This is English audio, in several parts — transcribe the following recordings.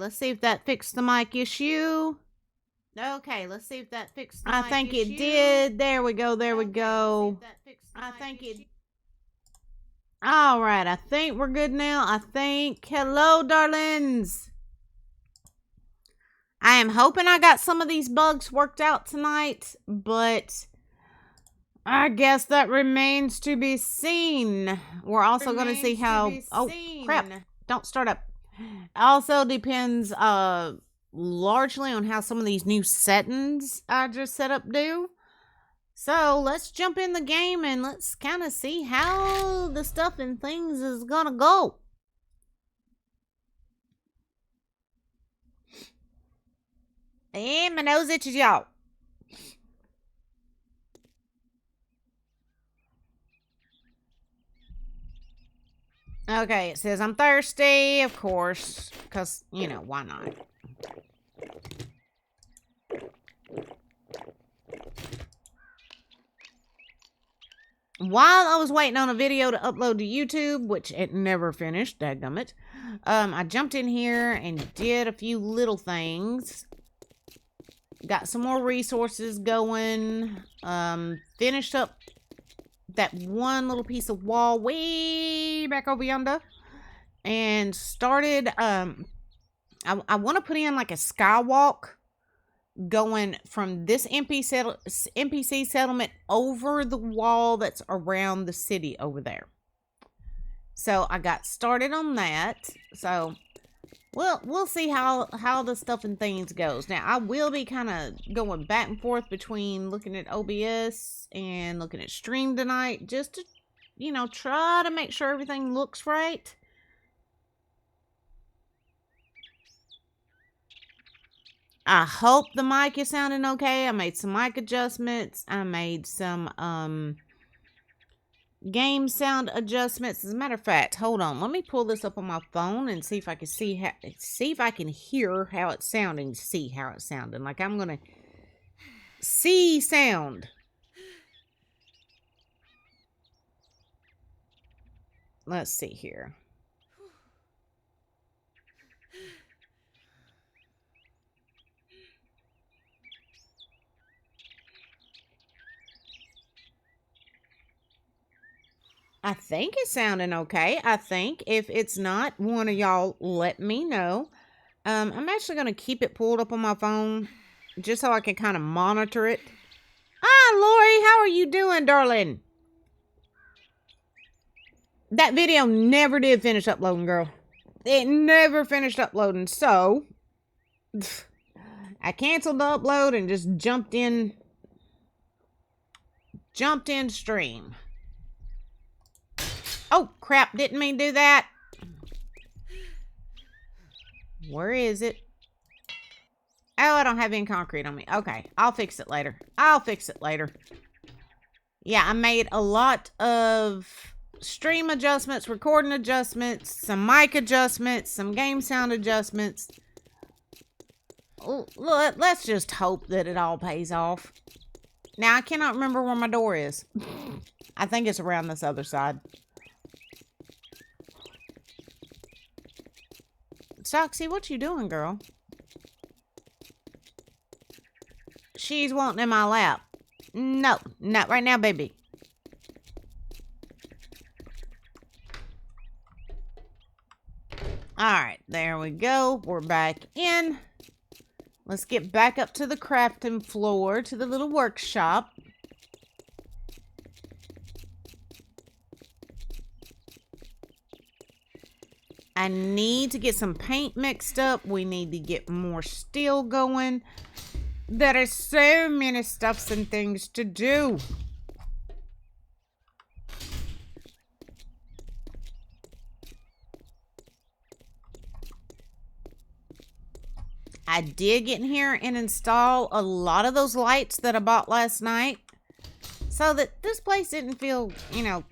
let's see if that fixed the mic issue. Okay, let's see if that fixed the mic issue. I think it did. There we go, there we go. I think it... Alright, I think we're good now. I think... Hello, darlings! I am hoping I got some of these bugs worked out tonight, but I guess that remains to be seen. We're also going to see how... Oh, crap. Don't start up. Also depends largely on how some of these new settings I just set up do. So let's jump in the game and let's kind of see how the stuff and things is going to go. And my nose itches, y'all. Okay, it says I'm thirsty, of course, because, you know, why not? While I was waiting on a video to upload to YouTube, which it never finished, dadgummit, I jumped in here and did a few little things. Got some more resources going. Finished up that one little piece of wall way back over yonder. And started, I want to put in like a skywalk going from this NPC settlement over the wall that's around the city over there. So I got started on that. So we'll see how the stuff and things goes. Now I will be kind of going back and forth between looking at OBS and looking at stream tonight, just to, you know, try to make sure everything looks right. I hope the mic is sounding okay. I made some mic adjustments. I made some game sound adjustments. As a matter of fact, hold on. Let me pull this up on my phone and see if I can see if I can hear how it's sounding. See how it's sounding. Like I'm gonna see sound. Let's see here. I think it's sounding okay. I think if it's not, one of y'all let me know. I'm actually going to keep it pulled up on my phone just so I can kind of monitor it. Ah, Lori, how are you doing, darling? That video never did finish uploading, girl. It never finished uploading, so I canceled the upload and just jumped in stream. Oh, crap. Didn't mean to do that. Where is it? Oh, I don't have any concrete on me. Okay, I'll fix it later. Yeah, I made a lot of stream adjustments, recording adjustments, some mic adjustments, some game sound adjustments. Let's just hope that it all pays off. Now, I cannot remember where my door is. I think it's around this other side. Soxy, what you doing, girl? She's wanting in my lap. No, not right now, baby. Alright, there we go. We're back in. Let's get back up to the crafting floor, to the little workshop. I need to get some paint mixed up. We need to get more steel going. There are so many stuffs and things to do. I did get in here and install a lot of those lights that I bought last night, so that this place didn't feel, you know,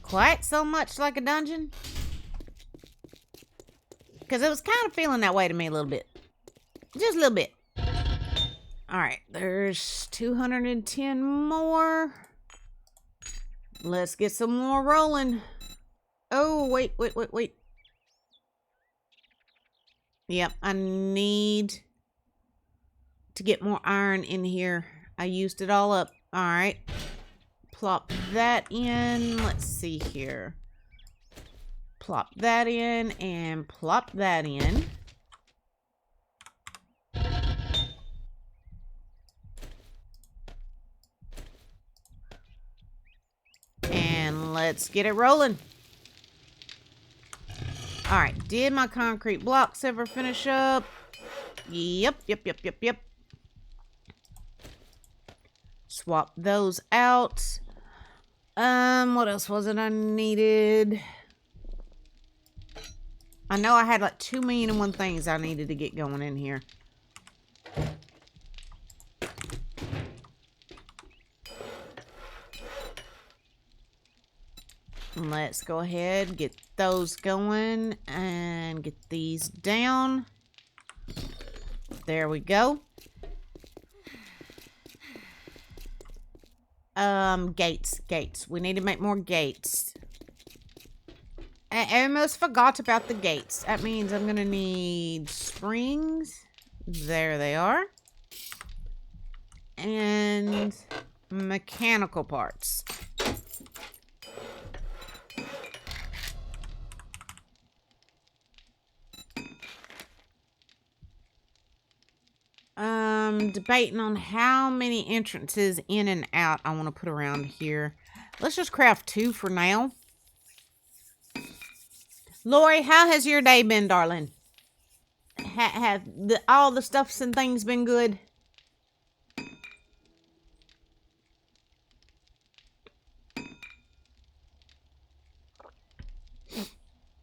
quite so much like a dungeon. Because it was kind of feeling that way to me a little bit. Just a little bit. Alright, there's 210 more. Let's get some more rolling. Oh, wait. Yep, I need to get more iron in here. I used it all up. All right. Plop that in. Let's see here. Plop that in and plop that in. And let's get it rolling. All right, did my concrete blocks ever finish up? Yep. Swap those out. What else was it I needed? I know I had like 2,000,001 things I needed to get going in here. Let's go ahead, get those going, and get these down. There we go. Gates. We need to make more gates. I almost forgot about the gates. That means I'm gonna need springs. There they are. And mechanical parts. Debating on how many entrances in and out I want to put around here. Let's just craft 2 for now. Lori, how has your day been, darling? Have all the stuffs and things been good?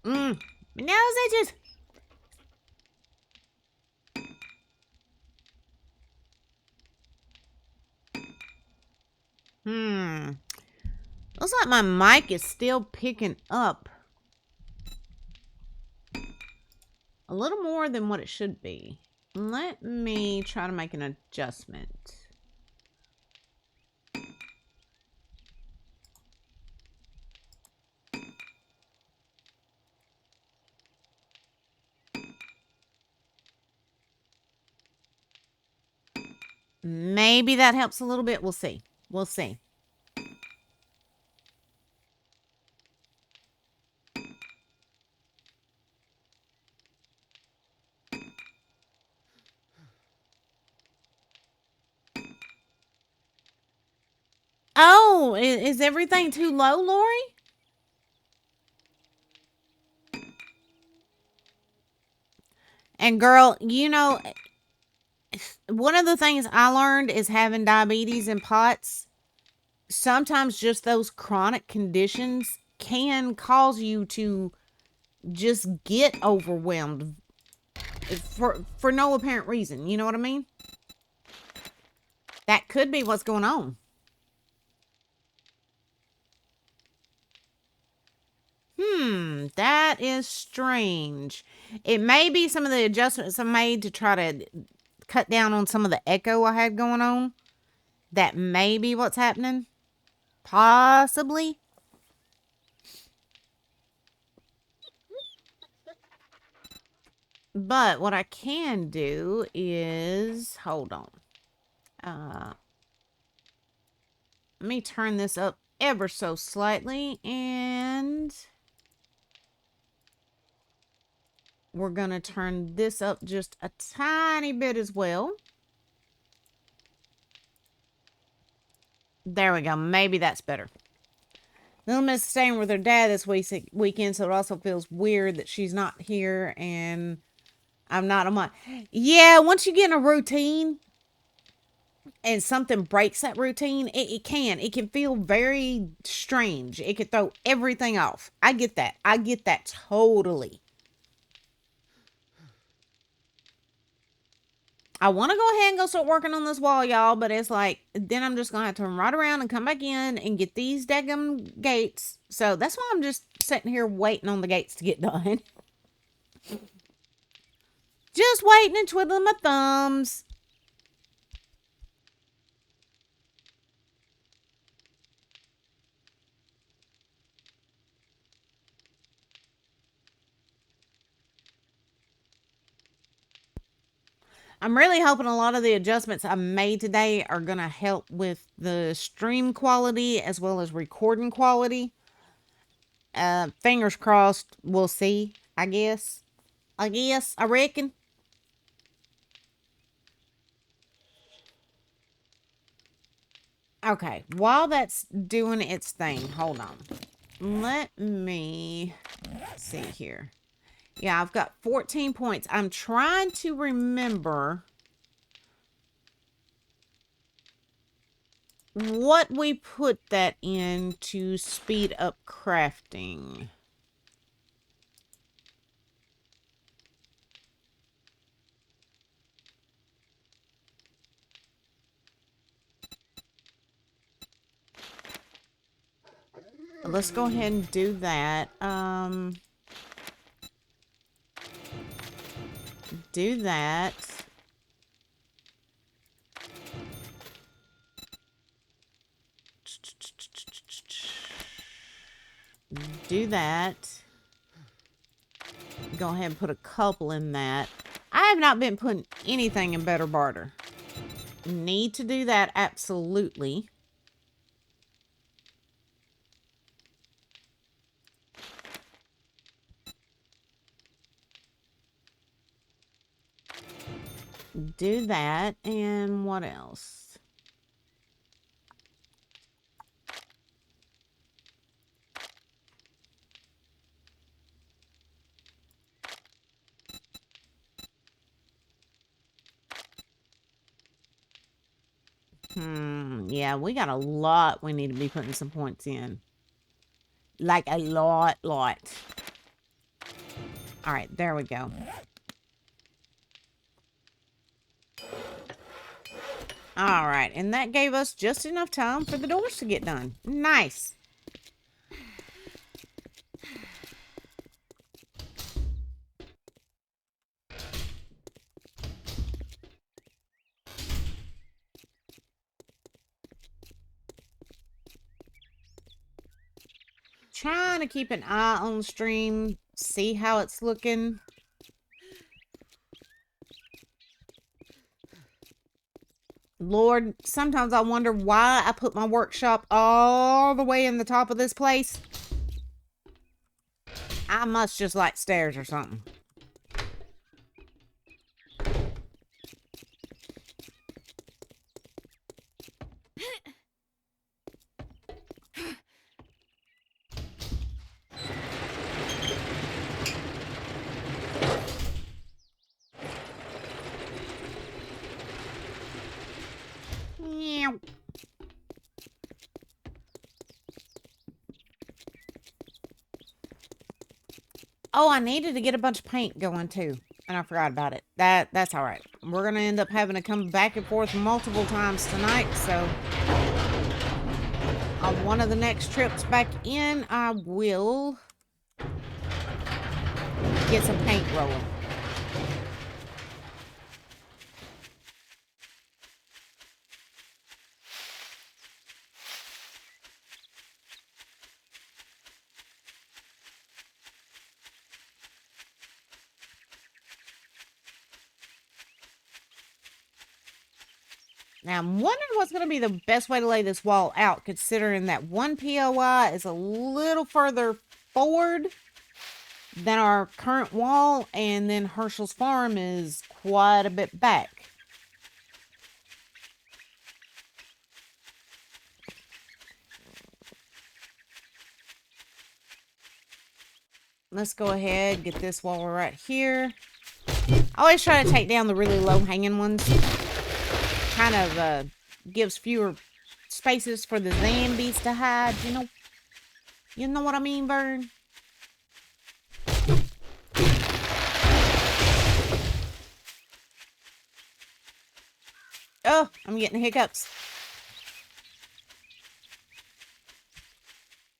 Now they just... Looks like my mic is still picking up a little more than what it should be. Let me try to make an adjustment. Maybe that helps a little bit. We'll see. We'll see. Oh, is everything too low, Lori? And girl, you know, one of the things I learned is having diabetes and POTS. Sometimes just those chronic conditions can cause you to just get overwhelmed for no apparent reason. You know what I mean? That could be what's going on. That is strange. It may be some of the adjustments I made to try to cut down on some of the echo I had going on. That may be what's happening. Possibly. But what I can do is... Hold on. Let me turn this up ever so slightly. And... we're going to turn this up just a tiny bit as well. There we go. Maybe that's better. Little Miss staying with her dad this weekend, so it also feels weird that she's not here and I'm not on my... Yeah, once you get in a routine and something breaks that routine, it can feel very strange. It can throw everything off. I get that. I get that totally. I want to go ahead and go start working on this wall, y'all, but it's like, then I'm just going to have to turn right around and come back in and get these daggum gates. So that's why I'm just sitting here waiting on the gates to get done. Just waiting and twiddling my thumbs. I'm really hoping a lot of the adjustments I made today are going to help with the stream quality as well as recording quality. Fingers crossed, we'll see, I guess. I reckon. Okay, while that's doing its thing, hold on. Let me see here. Yeah, I've got 14 points. I'm trying to remember what we put that in to speed up crafting. Let's go ahead and do that. Do that. Do that. Go ahead and put a couple in that. I have not been putting anything in Better Barter. Need to do that, absolutely. Do that, and what else? Yeah, we got a lot we need to be putting some points in. Like a lot. Alright, there we go. Alright, and that gave us just enough time for the doors to get done. Nice. Trying to keep an eye on the stream, see how it's looking. Lord, sometimes I wonder why I put my workshop all the way in the top of this place. I must just like stairs or something. Oh, I needed to get a bunch of paint going too, and I forgot about it. That's all right. We're gonna end up having to come back and forth multiple times tonight, so on one of the next trips back in, I will get some paint rolling. Now, I'm wondering what's going to be the best way to lay this wall out, considering that one POI is a little further forward than our current wall, and then Herschel's farm is quite a bit back. Let's go ahead, get this wall right here. I always try to take down the really low-hanging ones. Kind of gives fewer spaces for the zombies to hide, you know? You know what I mean, Vern? Oh, I'm getting hiccups.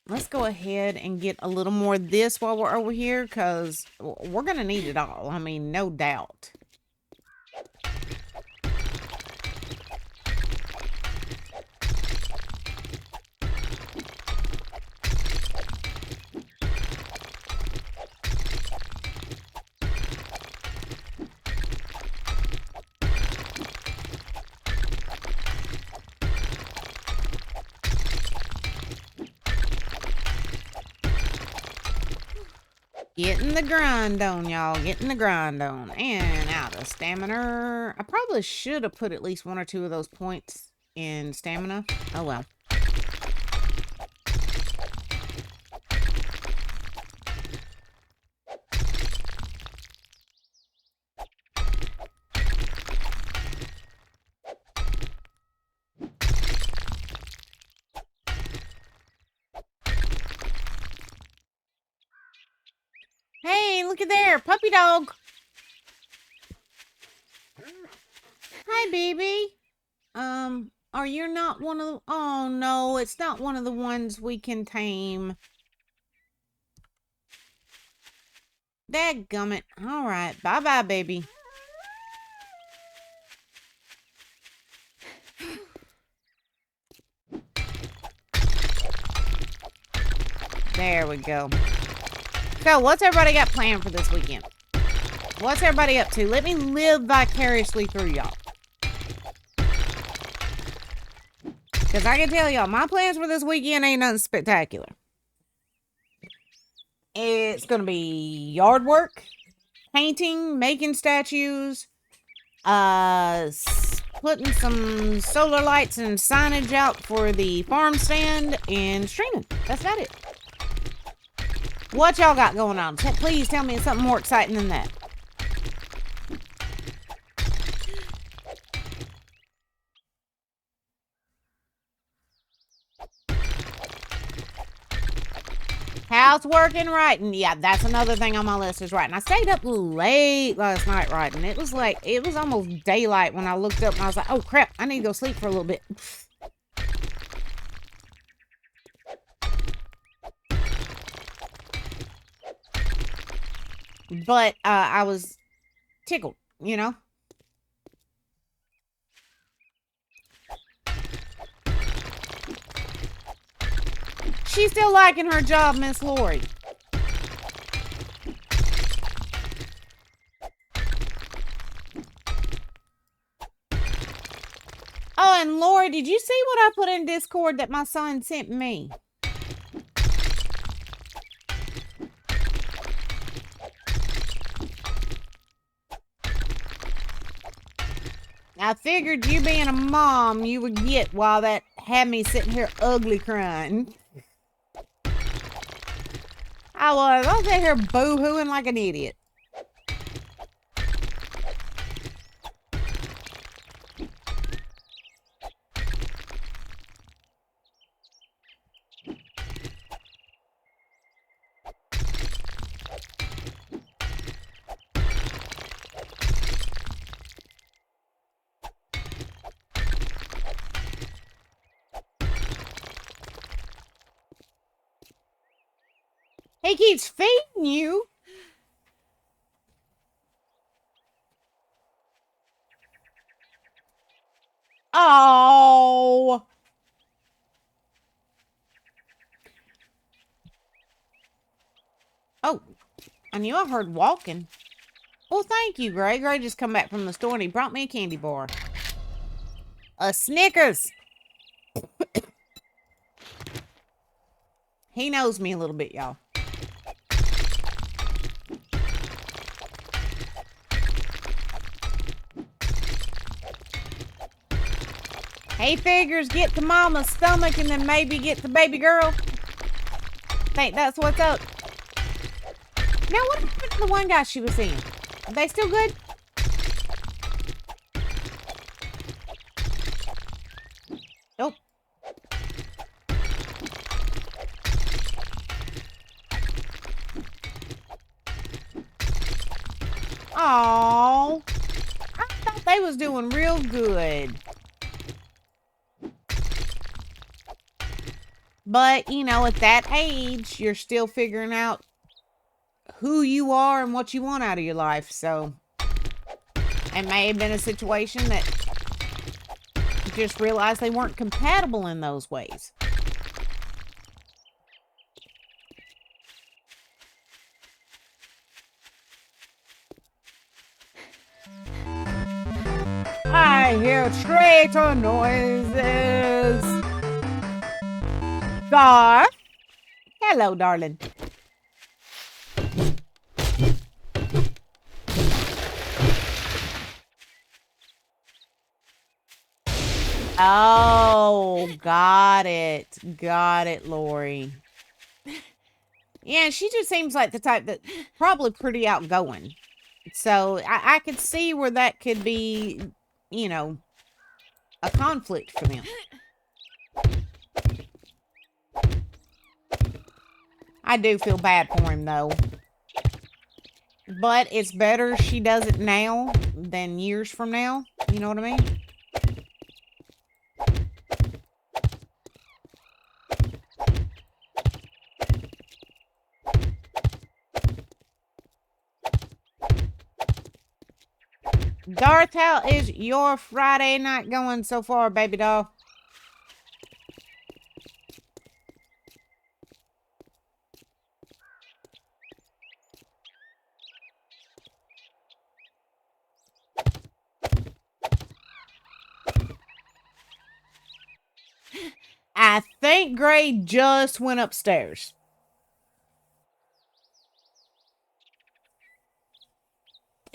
Let's go ahead and get a little more of this while we're over here, because we're going to need it all. I mean, no doubt. Getting the grind on, y'all. Getting the grind on. And out of stamina. I probably should have put at least 1 or 2 of those points in stamina. Oh, well. Hey, look at there. Puppy dog. Hi, baby. Are you not one of the... Oh, no, it's not one of the ones we can tame. Dadgummit. All right. Bye-bye, baby. There we go. So, what's everybody got planned for this weekend? What's everybody up to? Let me live vicariously through y'all. Because I can tell y'all, my plans for this weekend ain't nothing spectacular. It's going to be yard work, painting, making statues, putting some solar lights and signage out for the farm stand, and streaming. That's about it. What y'all got going on? Please tell me something more exciting than that. Housework and writing. Yeah, that's another thing on my list is writing. I stayed up late last night writing. It was almost daylight when I looked up and I was like, oh crap, I need to go sleep for a little bit. But I was tickled, you know? She's still liking her job, Miss Lori. Oh, and Lori, did you see what I put in Discord that my son sent me? I figured you being a mom, you would get while that had me sitting here ugly crying. I was sitting here boo-hooing like an idiot. He keeps feeding you. Oh. Oh, I knew I heard walking. Well, thank you, Gray. Gray just come back from the store and he brought me a candy bar. A Snickers. He knows me a little bit, y'all. He figures get to mama's stomach and then maybe get to baby girl. Think that's what's up. Now, what happened to the one guy she was seeing? Are they still good? Nope. Aww. I thought they was doing real good. But, you know, at that age, you're still figuring out who you are and what you want out of your life. So, it may have been a situation that you just realized they weren't compatible in those ways. I hear traitor noises. Gar. Hello, darling. got it. Got it, Lori. Yeah, she just seems like the type that probably pretty outgoing. So I could see where that could be, you know, a conflict for them. I do feel bad for him, though. But it's better she does it now than years from now. You know what I mean? Darth, how is your Friday night going so far, baby doll? I think Gray just went upstairs.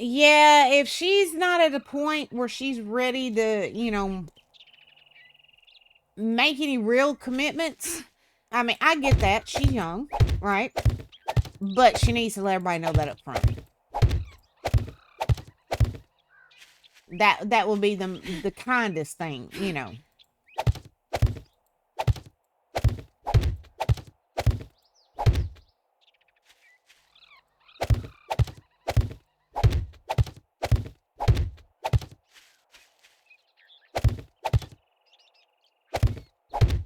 Yeah, if she's not at a point where she's ready to, you know, make any real commitments, I mean, I get that. She's young, right? But she needs to let everybody know that up front. That will be the kindest thing, you know.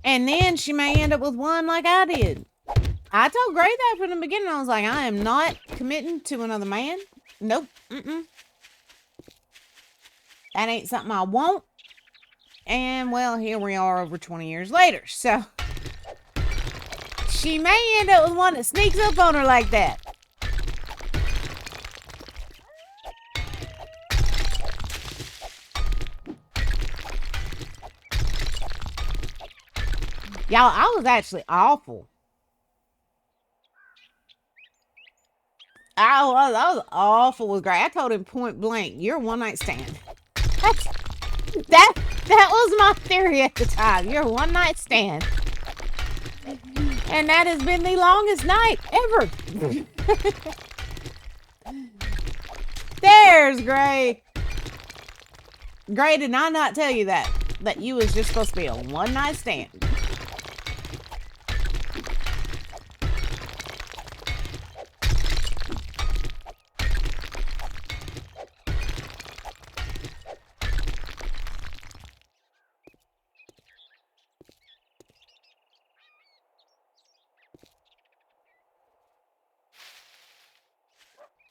And then she may end up with one like I did. I told Gray that from the beginning. I was like, I am not committing to another man. Nope. That ain't something I want. And, well, here we are over 20 years later. So, she may end up with one that sneaks up on her like that. Y'all, I was actually awful. I was awful with Gray. I told him point blank, you're a one-night stand. That was my theory at the time. You're a one-night stand. And that has been the longest night ever. There's Gray. Gray, did I not tell you that? That you was just supposed to be a one-night stand.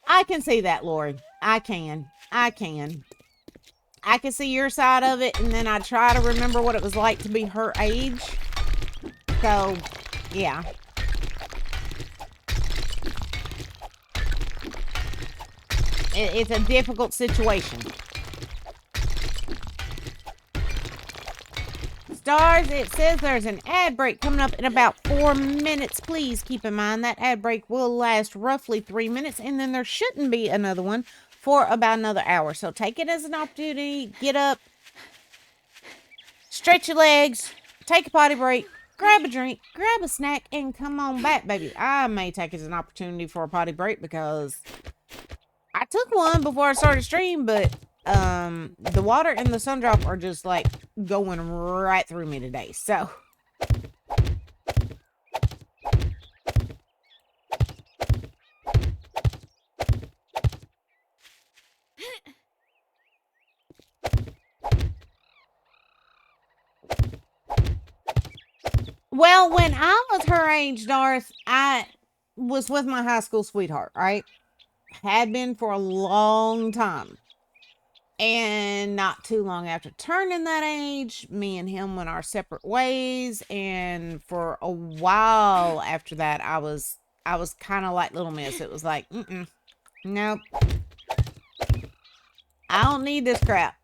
I can see that, Lori. I can. I can see your side of it, and then I try to remember what it was like to be her age. So, yeah. It's a difficult situation. Stars, it says there's an ad break coming up in about 4 minutes. Please keep in mind that ad break will last roughly 3 minutes, and then there shouldn't be another one for about another hour. So take it as an opportunity. Get up, stretch your legs, take a potty break, grab a drink, grab a snack, and come on back, baby. I may take it as an opportunity for a potty break because I took one before I started stream, but the water and the sun drop are just like going right through me today. So well, when I was her age, Darth, I was with my high school sweetheart, right? Had been for a long time. And not too long after turning that age, me and him went our separate ways. And for a while after that, I was kind of like Little Miss. It was like, nope. I don't need this crap.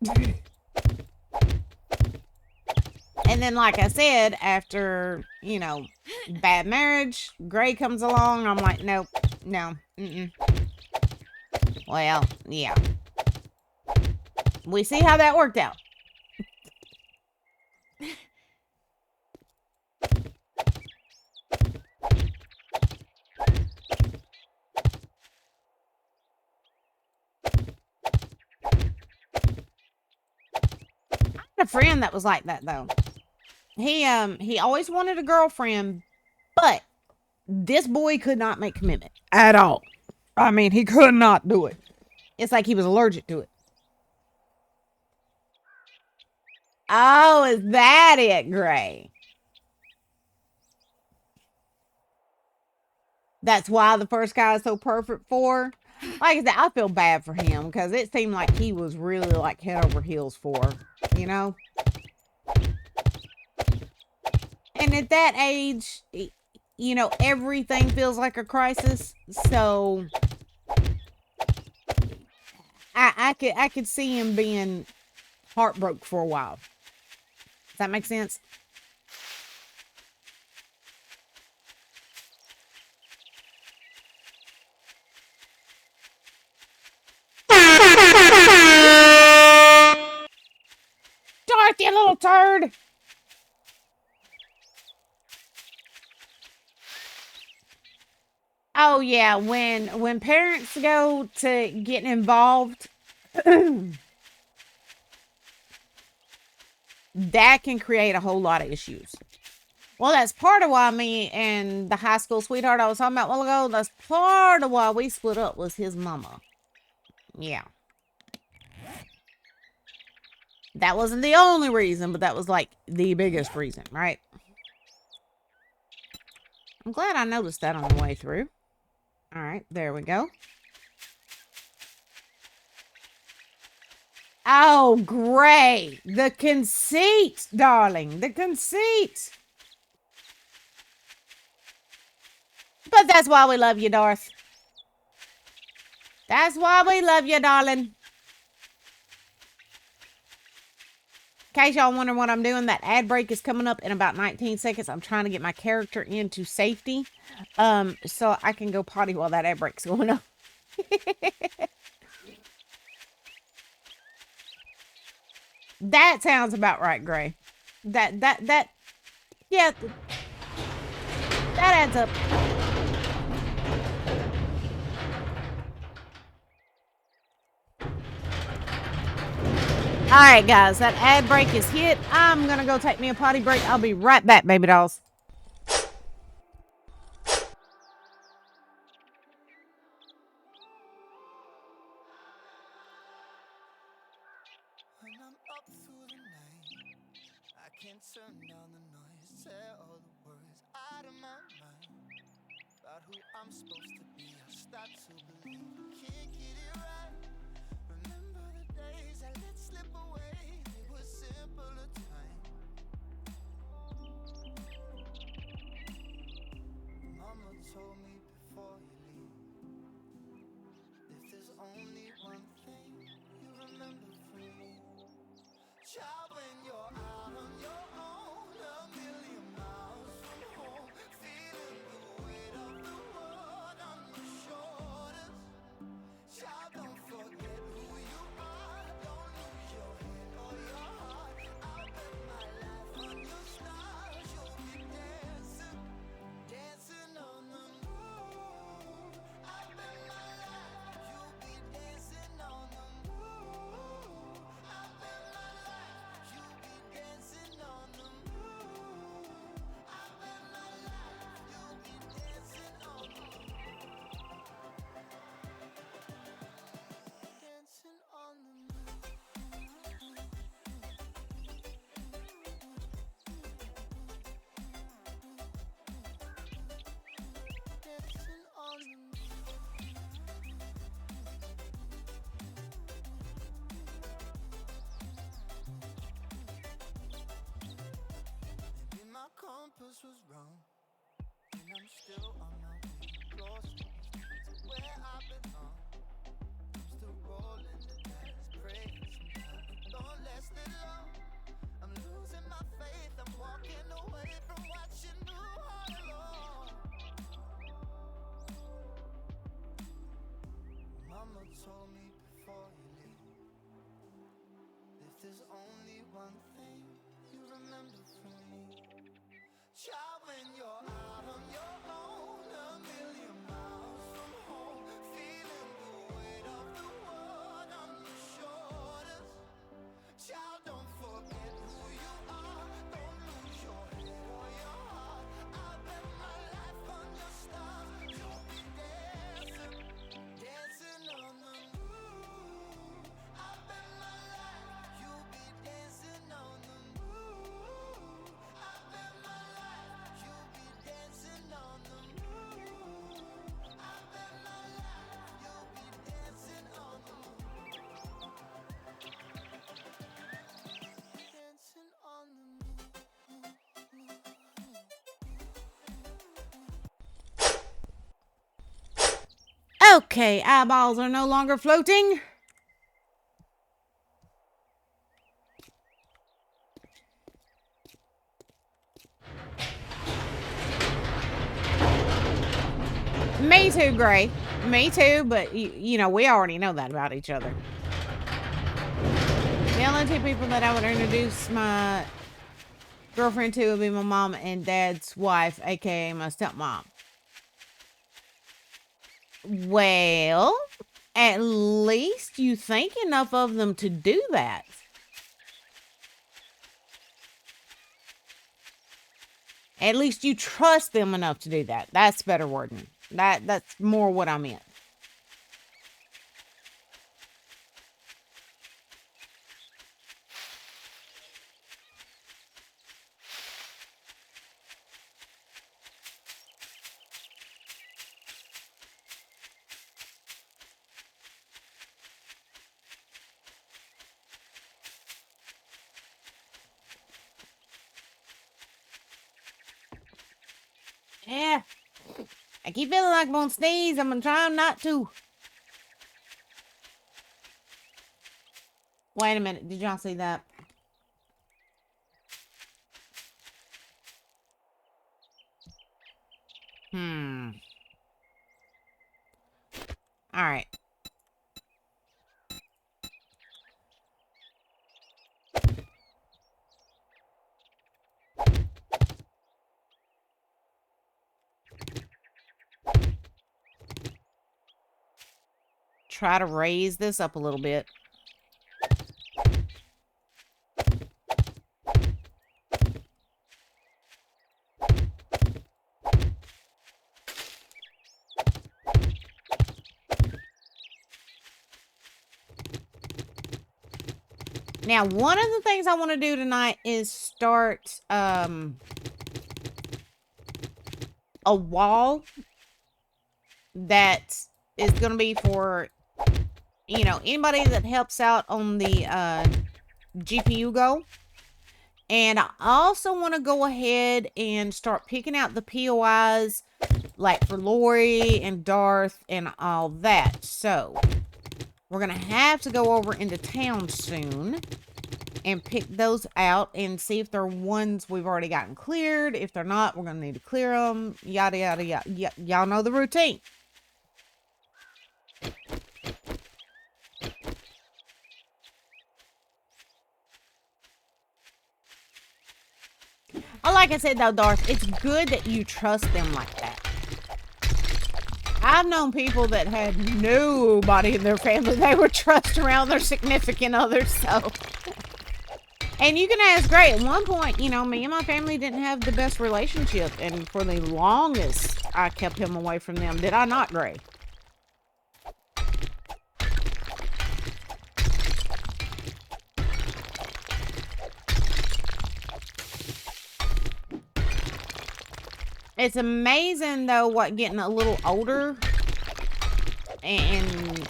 And then, like I said, after, you know, bad marriage, Gray comes along. I'm like, nope, no, Well, yeah. We see how that worked out. friend that was like that though. He always wanted a girlfriend, but this boy could not make commitment at all. I mean, he could not do it. It's like he was allergic to it. Oh, is that it, Gray? That's why the first guy is so perfect for. Like I said, I feel bad for him because it seemed like he was really like head over heels for, you know? And at that age, you know, everything feels like a crisis. So I could see him being heartbroken for a while. Does that make sense? Dorothy, you little turd! Oh yeah, when parents go to getting involved, that can create a whole lot of issues. Well, that's part of why me and the high school sweetheart I was talking about a while ago, that's part of why we split up was his mama. Yeah. That wasn't the only reason, but that was like the biggest reason, right? I'm glad I noticed that on the way through. All right, there we go. Oh, great. The conceit, darling. The conceit. But that's why we love you, Darth. That's why we love you, darling. In case y'all wondering what I'm doing, that ad break is coming up in about 19 seconds. I'm trying to get my character into safety, so I can go potty while that ad break's going on. That sounds about right, Gray. Yeah, that adds up. All right, guys, that ad break is hit. I'm gonna go take me a potty break. I'll be right back, baby dolls. When I'm up through the night, I can't turn down the noise. Tear all the words out of my mind about who I'm supposed to be. I start to believe I can't get it right. Remember the days I let slip away. They were simpler times. Mama told me before you leave, if there's only one thing you remember from me, child, when you're out on your own, a million miles from home, feeling the weight of the world on your shoulders. Child, don't forget who you are. Don't lose your head or your heart. I'll bet my life on your stars. You'll be dancing, dancing on the moon. I'll bet my life you'll be dancing on the moon. I'll bet my life you'll be dancing on the moon. I'll bet my life you'll be dancing on the moon. Dancing on the moon. Dancing on the moon. Maybe my compass was wrong, and I'm still on my way closer to where I belong. I'm still rolling the dice, praying sometimes it don't last that long. I'm losing my faith, I'm walking away from watching you all along. Mama told me before you leave, if there's only one thing you remember from me, child, when you're out on your own, a million miles from home, feeling the weight of the world on your shoulders. Child, don't forget who Okay, eyeballs are no longer floating. Me too, Gray. Me too, but you know, we already know that about each other. The only two people that I would introduce my girlfriend to would be my mom and dad's wife, aka my stepmom. Well, at least you think enough of them to do that. At least you trust them enough to do that. That's better wording. That's more what I meant. Yeah. I keep feeling like I'm gonna sneeze. I'm gonna try not to. Wait a minute. Did y'all see that? All right. Try to raise this up a little bit. Now, one of the things I want to do tonight is start a wall that is going to be for, you know, anybody that helps out on the GPU go. And I also want to go ahead and start picking out the POIs, like for Lori and Darth and all that. So, we're going to have to go over into town soon and pick those out and see if they're ones we've already gotten cleared. If they're not, we're going to need to clear them. Yada, yada, yada. Y'all know the routine. Like I said, though, Darth, it's good that you trust them like that. I've known people that had nobody in their family they would trust around their significant others, so. And you can ask Gray, at one point, you know, me and my family didn't have the best relationship, and for the longest, I kept him away from them. Did I not, Gray? It's amazing, though, what getting a little older and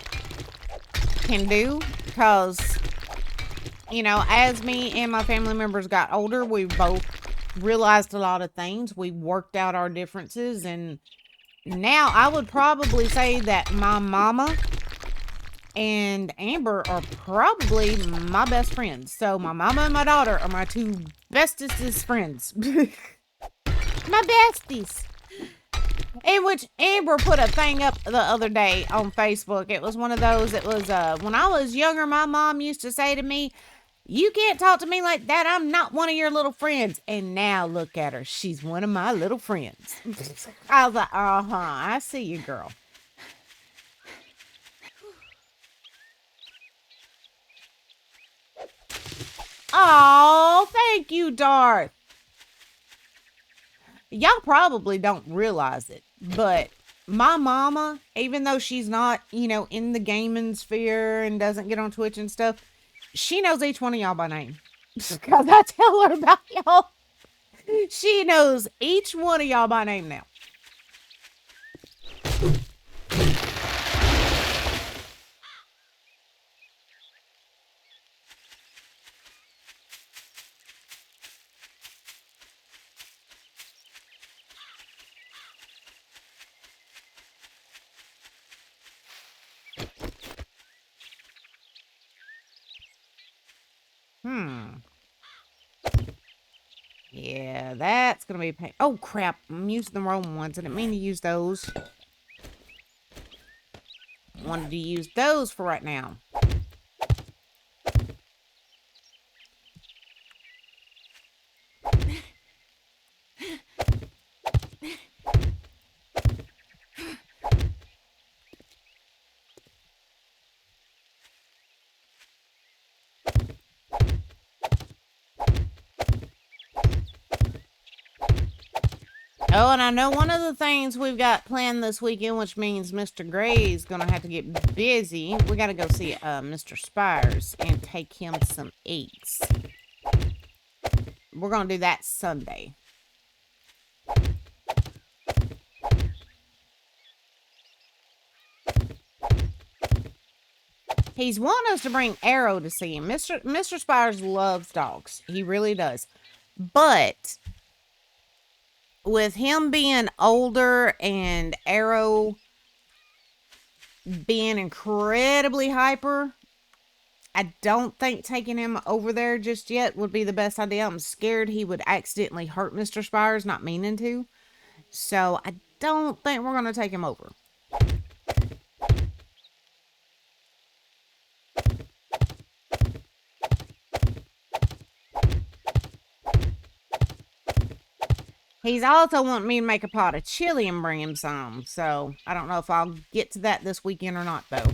can do, because, you know, as me and my family members got older, we both realized a lot of things. We worked out our differences, and now I would probably say that my mama and Amber are probably my best friends. So my mama and my daughter are my two bestest friends. My besties. In which Amber put a thing up the other day on Facebook. It was one of those, it was, when I was younger, my mom used to say to me, "You can't talk to me like that. I'm not one of your little friends." And now look at her. She's one of my little friends. I was like, I see you, girl. Oh, thank you, Darth. Y'all probably don't realize it, but my mama, even though she's not, you know, in the gaming sphere and doesn't get on Twitch and stuff, she knows each one of y'all by name. Because I tell her about y'all. She knows each one of y'all by name now. Yeah, that's gonna be a pain. Oh, crap. I'm using the wrong ones. I didn't mean to use those. Wanted to use those for right now. Oh, and I know one of the things we've got planned this weekend, which means Mr. Gray is going to have to get busy. We got to go see Mr. Spires and take him some eggs. We're going to do that Sunday. He's wanting us to bring Arrow to see him. Mr. Spires loves dogs. He really does. But with him being older and Arrow being incredibly hyper, I don't think taking him over there just yet would be the best idea. I'm scared he would accidentally hurt Mr. Spires, not meaning to. So I don't think we're going to take him over. He's also wanting me to make a pot of chili and bring him some. So I don't know if I'll get to that this weekend or not, though.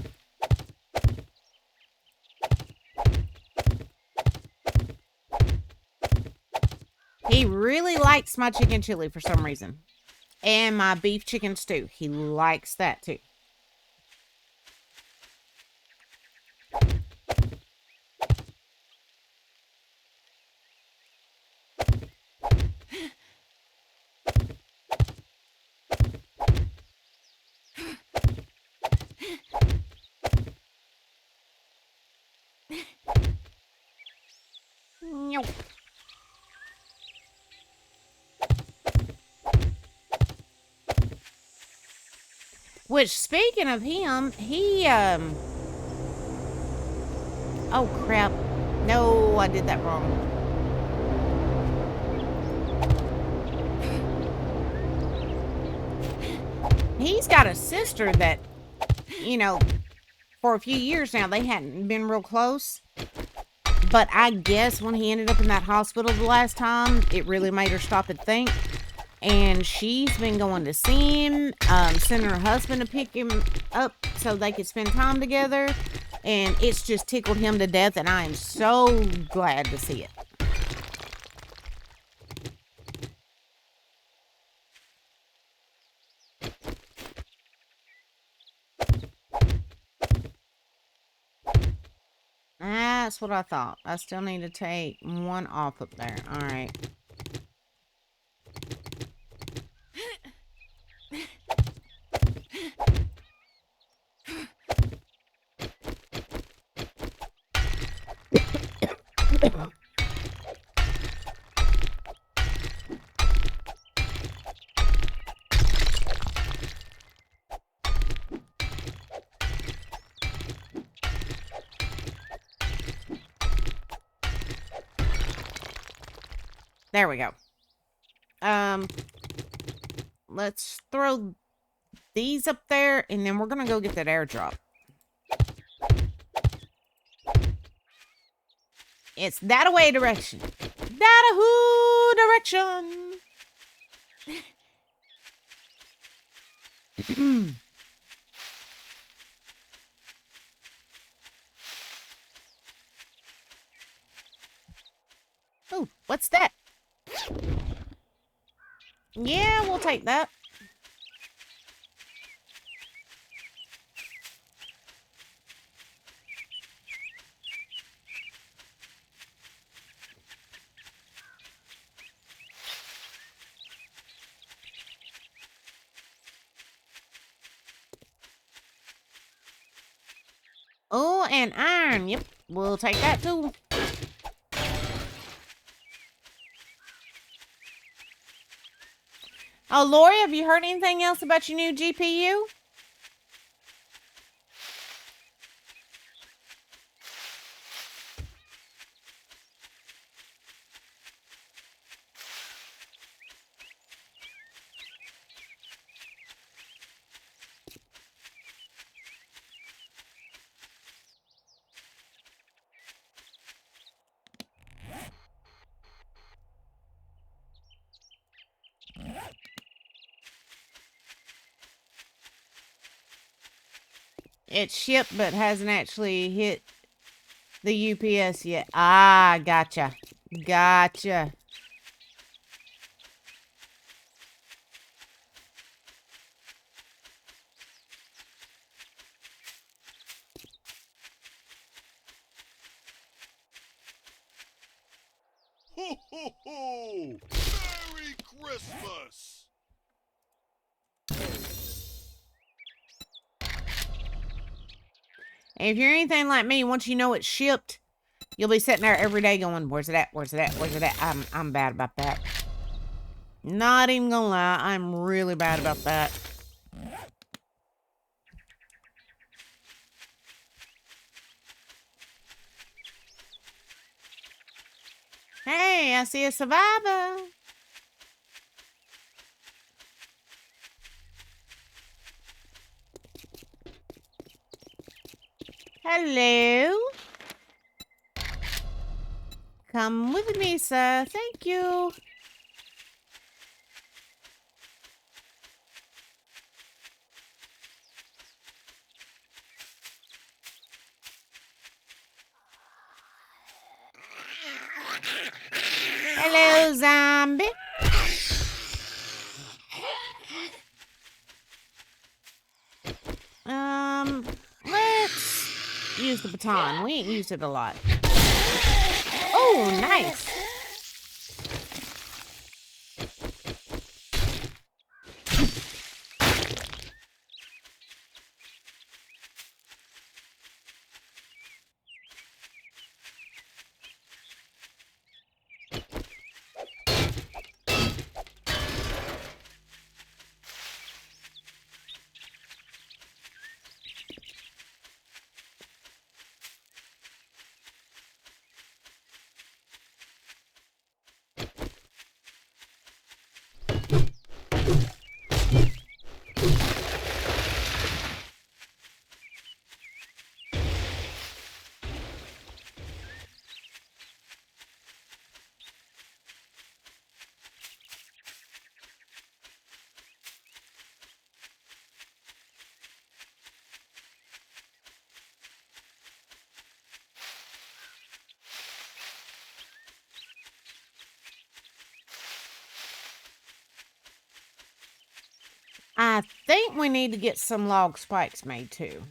He really likes my chicken chili for some reason. And my beef chicken stew. He likes that too. Which, speaking of him, he, oh, crap. No, I did that wrong. He's got a sister that, you know, for a few years now, they hadn't been real close. But I guess when he ended up in that hospital the last time, it really made her stop and think. And she's been going to see him, sending her husband to pick him up so they could spend time together. And it's just tickled him to death, and I am so glad to see it. That's what I thought. I still need to take one off up there. All right. There we go. Let's throw these up there, and then we're gonna go get that airdrop. It's that-a-way direction. That-a-hoo direction. Oh, what's that? Yeah, we'll take that. Oh, and iron. Yep, we'll take that too. Oh, Lori, have you heard anything else about your new GPU? It's shipped but hasn't actually hit the UPS yet. Ah, gotcha. Gotcha. Ho, ho, ho! Merry Christmas! And if you're anything like me, once you know it's shipped, you'll be sitting there every day going, where's it at? Where's it at? Where's it at? I'm bad about that. Not even gonna lie, I'm really bad about that. Hey, I see a survivor. Hello. Come with me, sir. Thank you. Hello, zombie. Let's use the baton. We ain't used it a lot. Oh, nice. I think we need to get some log spikes made too.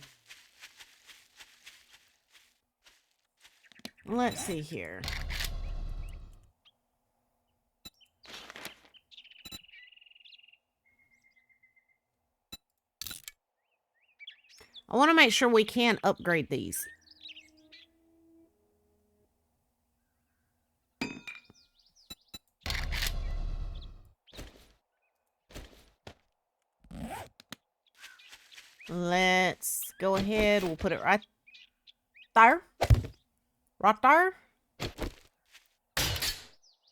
Let's see here. I want to make sure we can upgrade these. Let's go ahead. We'll put it right there. Right there.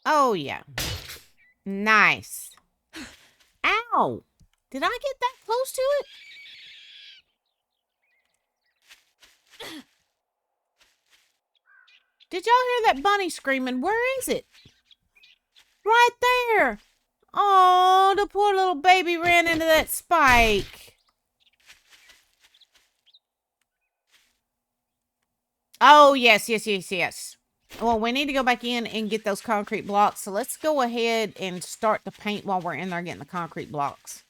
Oh, yeah. Nice. Ow! Did I get that close to it? Did y'all hear that bunny screaming? Where is it? Right there. Oh, the poor little baby ran into that spike. Oh, yes, yes, yes, yes. Well, we need to go back in and get those concrete blocks. So let's go ahead and start the paint while we're in there getting the concrete blocks.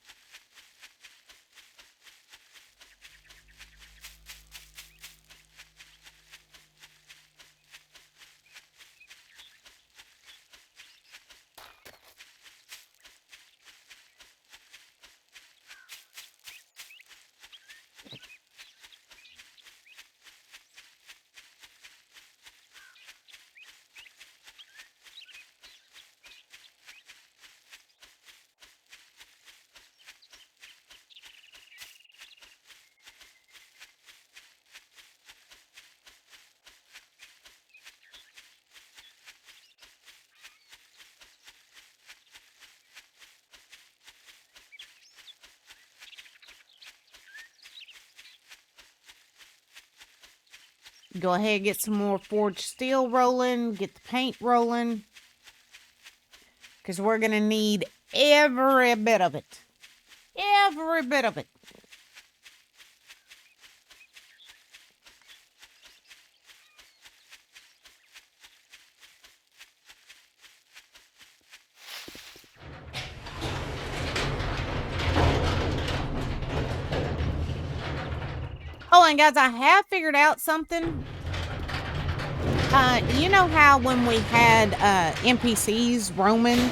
Go ahead and get some more forged steel rolling. Get the paint rolling. Because we're going to need every bit of it. Every bit of it. Oh, and guys, I have figured out something. You know how when we had NPCs roaming,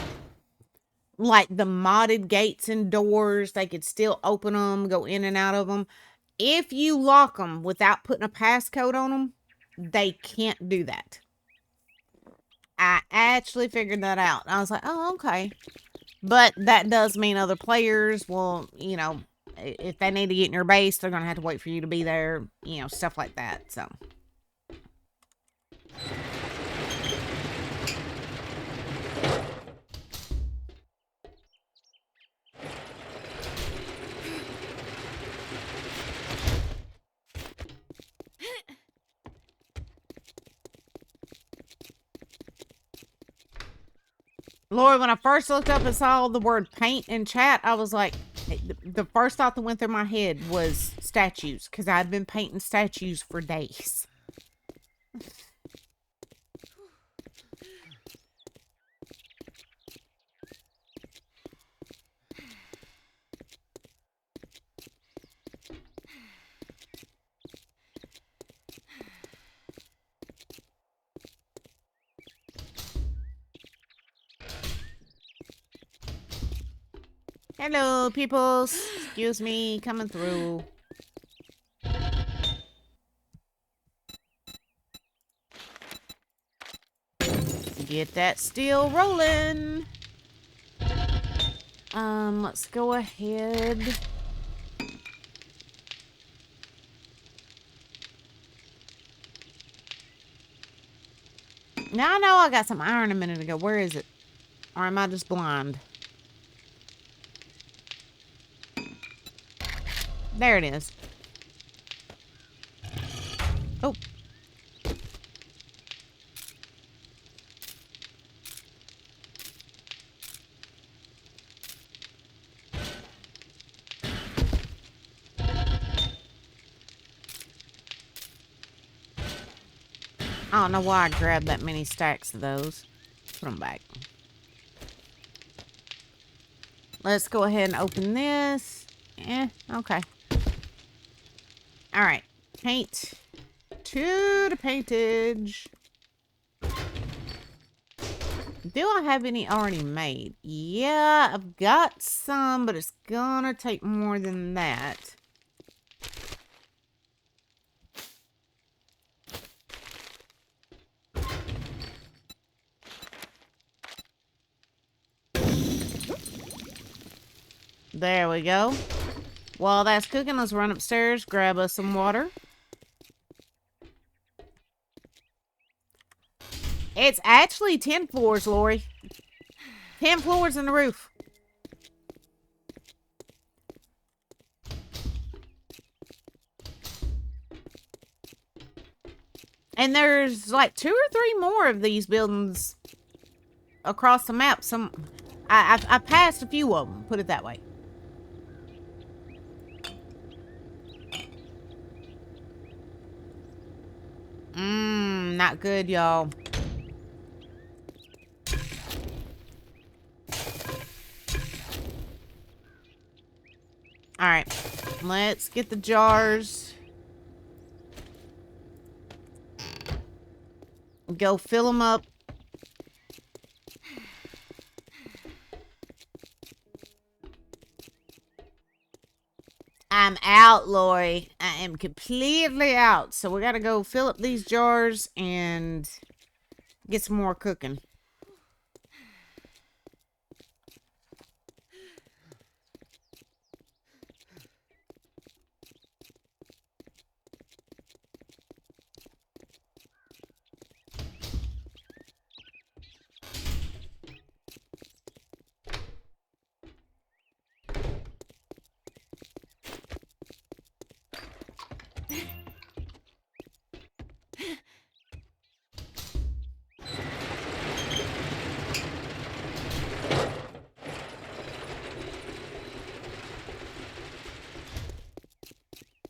like the modded gates and doors, they could still open them, go in and out of them. If you lock them without putting a passcode on them, they can't do that. I actually figured that out. I was like, oh, okay. But that does mean other players will, you know, if they need to get in your base, they're going to have to wait for you to be there, you know, stuff like that. So. Lord, when I first looked up and saw the word paint in chat, I was like, the first thought that went through my head was statues, because I've been painting statues for days. Hello, peoples. Excuse me, coming through. Get that steel rolling. Let's go ahead. Now I know I got some iron a minute ago. Where is it? Or am I just blind? There it is. Oh. I don't know why I grabbed that many stacks of those. Put them back. Let's go ahead and open this. Okay. Alright. Paint. To the paintage. Do I have any already made? Yeah, I've got some, but it's gonna take more than that. There we go. While that's cooking, let's run upstairs, grab us some water. It's actually 10 floors, Lori. 10 floors in the roof. And there's like 2 or 3 more of these buildings across the map. I passed a few of them, put it that way. Not good, y'all. Alright, let's get the jars. Go fill them up. I'm out, Lori. I am completely out. So we gotta go fill up these jars and get some more cooking.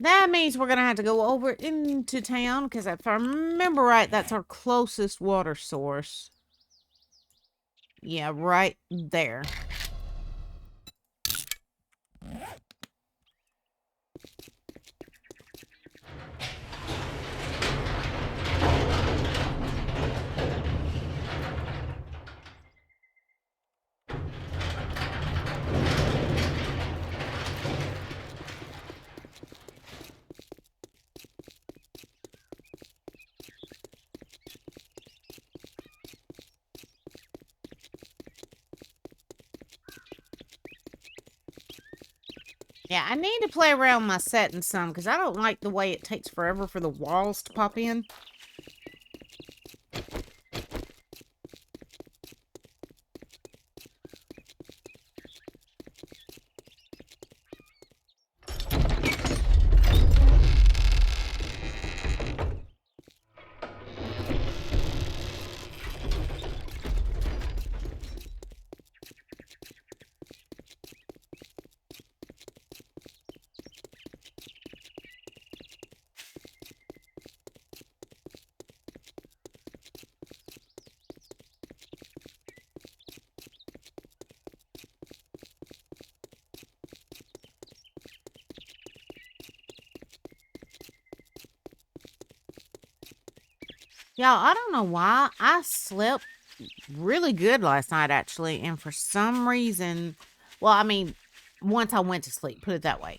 That means we're gonna have to go over into town, because if I remember right, that's our closest water source. Yeah, right there. Yeah, I need to play around with my setting some because I don't like the way it takes forever for the walls to pop in. Y'all, I don't know why. I slept really good last night, actually. And for some reason, well, I mean, once I went to sleep, put it that way.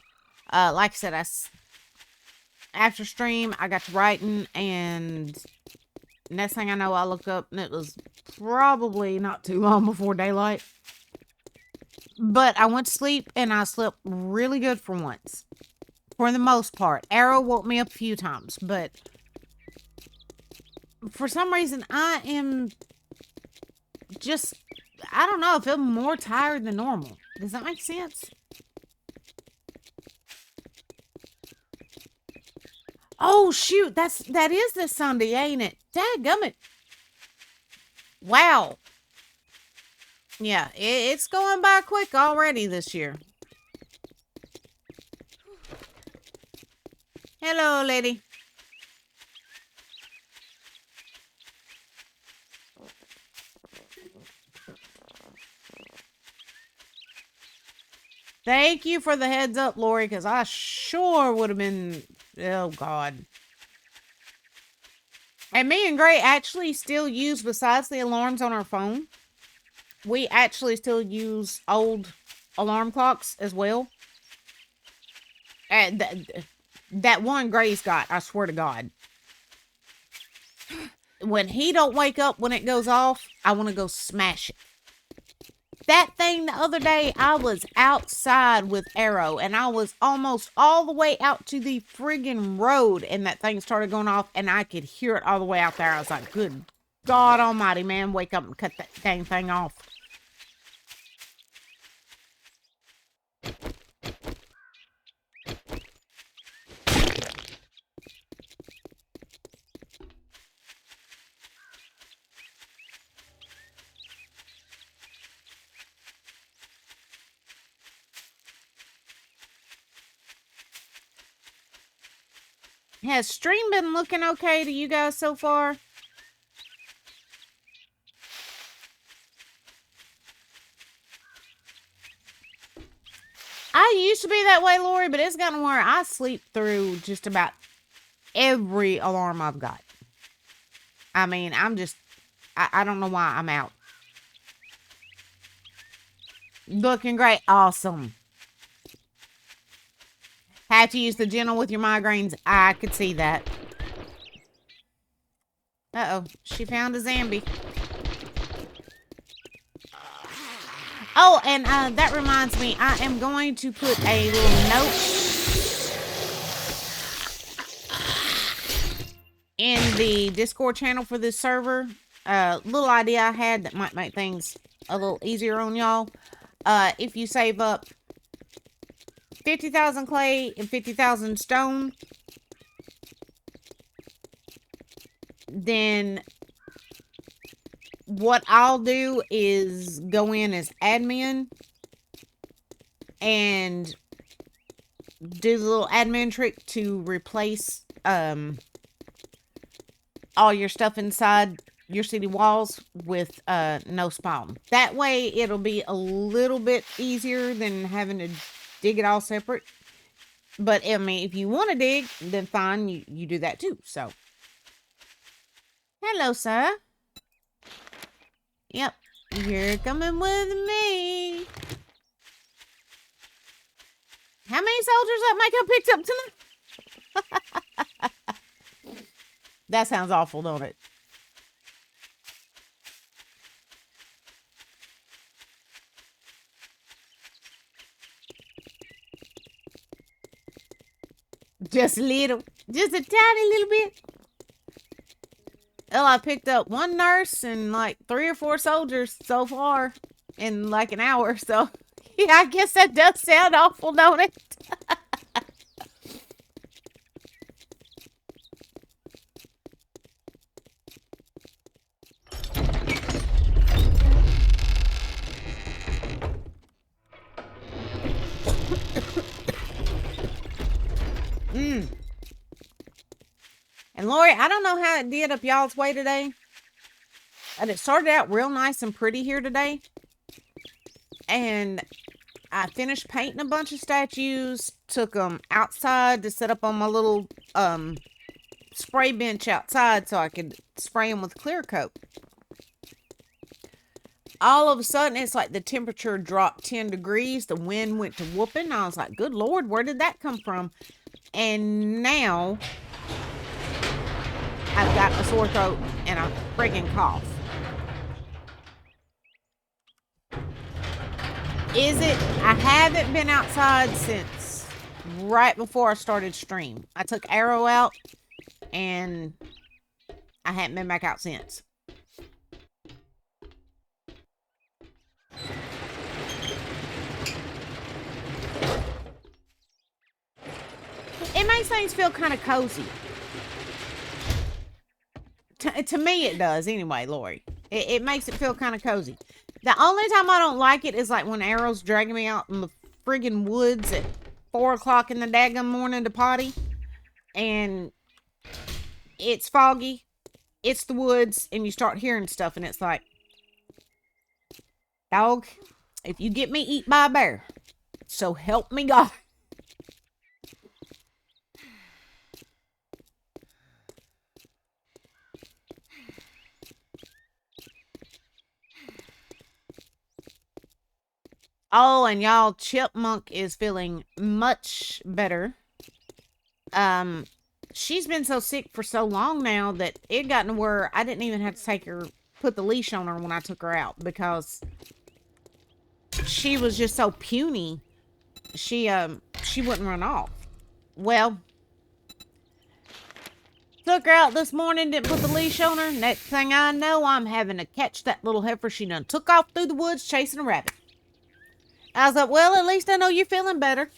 Like I said, after stream, I got to writing, and next thing I know, I look up, and it was probably not too long before daylight. But I went to sleep, and I slept really good for once. For the most part. Arrow woke me up a few times, but for some reason, I am just, I don't know, I feel more tired than normal. Does that make sense? Oh, shoot, that is this Sunday, ain't it? Dadgummit. Wow. Yeah, it's going by quick already this year. Hello, lady. Thank you for the heads up, Lori, because I sure would have been, oh, God. And me and Gray actually still use, besides the alarms on our phone, we actually still use old alarm clocks as well. And that one Gray's got, I swear to God. When he don't wake up when it goes off, I want to go smash it. That thing the other day, I was outside with Arrow, and I was almost all the way out to the friggin' road, and that thing started going off, and I could hear it all the way out there. I was like, good God almighty, man, wake up and cut that dang thing off. Has stream been looking okay to you guys so far? I used to be that way, Lori, but it's gotten where I sleep through just about every alarm I've got. I mean, I don't know why I'm out. Looking great. Awesome. Had to use the gentle with your migraines. I could see that. Uh-oh. She found a zombie. Oh, and that reminds me. I am going to put a little note in the Discord channel for this server. Little idea I had that might make things a little easier on y'all. If you save up 50,000 clay and 50,000 stone, then what I'll do is go in as admin and do the little admin trick to replace all your stuff inside your city walls with no spawn. That way it'll be a little bit easier than having to dig it all separate. But I mean, if you want to dig, then fine, you do that too. So hello, sir. Yep, you're coming with me. How many soldiers that Mako picked up tonight? That sounds awful, don't it? Just a little. Just a tiny little bit. Well, I picked up one nurse and like 3 or 4 soldiers so far in like an hour. So, yeah, I guess that does sound awful, don't it? And Lori, I don't know how it did up y'all's way today. And it started out real nice and pretty here today. And I finished painting a bunch of statues, took them outside to set up on my little spray bench outside so I could spray them with clear coat. All of a sudden, it's like the temperature dropped 10 degrees. The wind went to whooping. I was like, good Lord, where did that come from? And now I've got a sore throat and a friggin' cough. Is it? I haven't been outside since right before I started stream. I took Arrow out and I hadn't been back out since. It makes things feel kind of cozy. To me, it does anyway, Lori. It makes it feel kind of cozy. The only time I don't like it is like when Arrow's dragging me out in the friggin' woods at 4 o'clock in the daggum morning to potty. And it's foggy. It's the woods. And you start hearing stuff. And it's like, dog, if you get me eat by a bear, so help me God. Oh, and y'all, Chipmunk is feeling much better. She's been so sick for so long now that it got to where I didn't even have to put the leash on her when I took her out because she was just so puny. She wouldn't run off. Well, took her out this morning, didn't put the leash on her. Next thing I know, I'm having to catch that little heifer. She done took off through the woods chasing a rabbit. I was like, well, at least I know you're feeling better.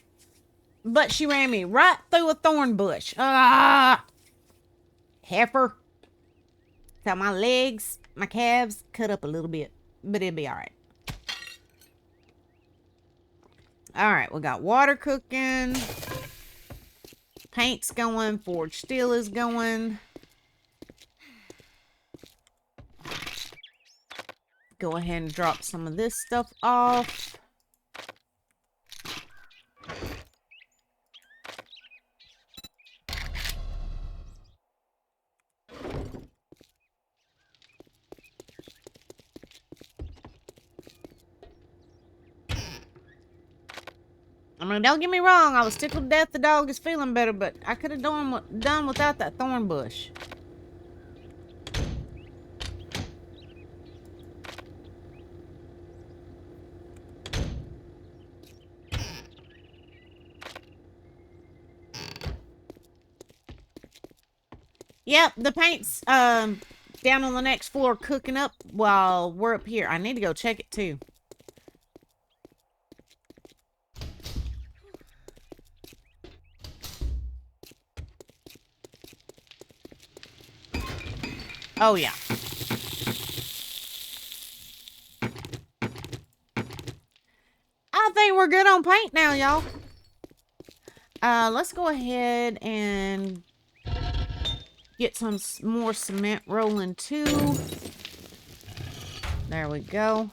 But she ran me right through a thorn bush. Ah! Heifer. So my legs, my calves, cut up a little bit. But it'll be alright. Alright, we got water cooking. Paint's going. Forged steel is going. Go ahead and drop some of this stuff off. I mean, don't get me wrong. I was tickled to death the dog is feeling better, but I could have done without that thorn bush. Yep, the paint's down on the next floor cooking up while we're up here. I need to go check it too. Oh, yeah. I think we're good on paint now, y'all. Let's go ahead and get some more cement rolling too. There we go.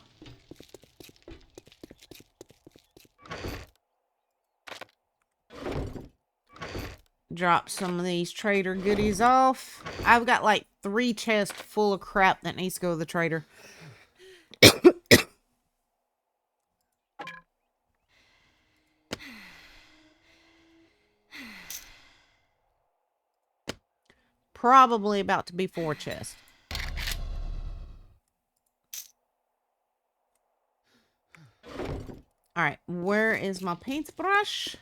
Drop some of these trader goodies off. I've got like 3 chests full of crap that needs to go to the trader. Probably about to be 4 chests. Alright, where is my paintbrush?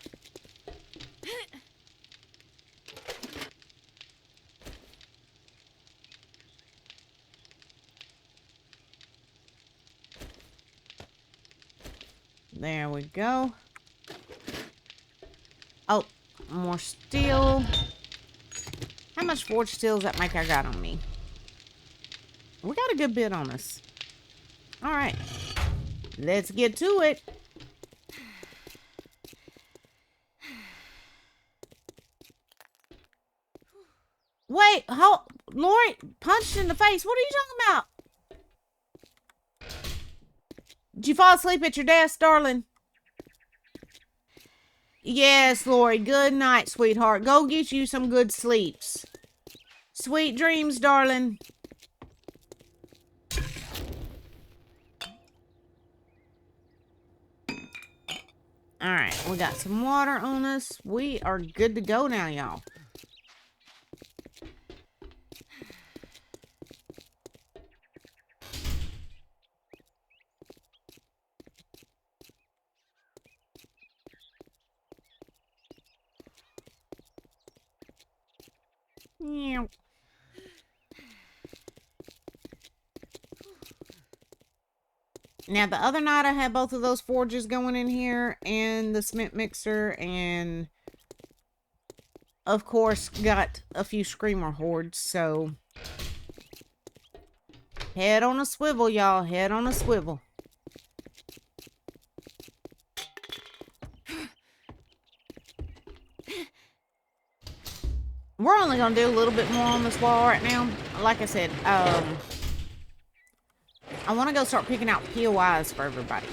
There we go. Oh, more steel. How much forged steel does that make I got on me? We got a good bit on us. All right. Let's get to it. Wait, hold. Lori punched in the face. What are you talking about? Did you fall asleep at your desk, darling? Yes, Lori. Good night, sweetheart. Go get you some good sleeps. Sweet dreams, darling. Alright, we got some water on us. We are good to go now, y'all. Yeah. Now, the other night I had both of those forges going in here and the cement mixer, and of course got a few screamer hordes, so head on a swivel, y'all. Head on a swivel. We're only going to do a little bit more on this wall right now. Like I said, I want to go start picking out POIs for everybody.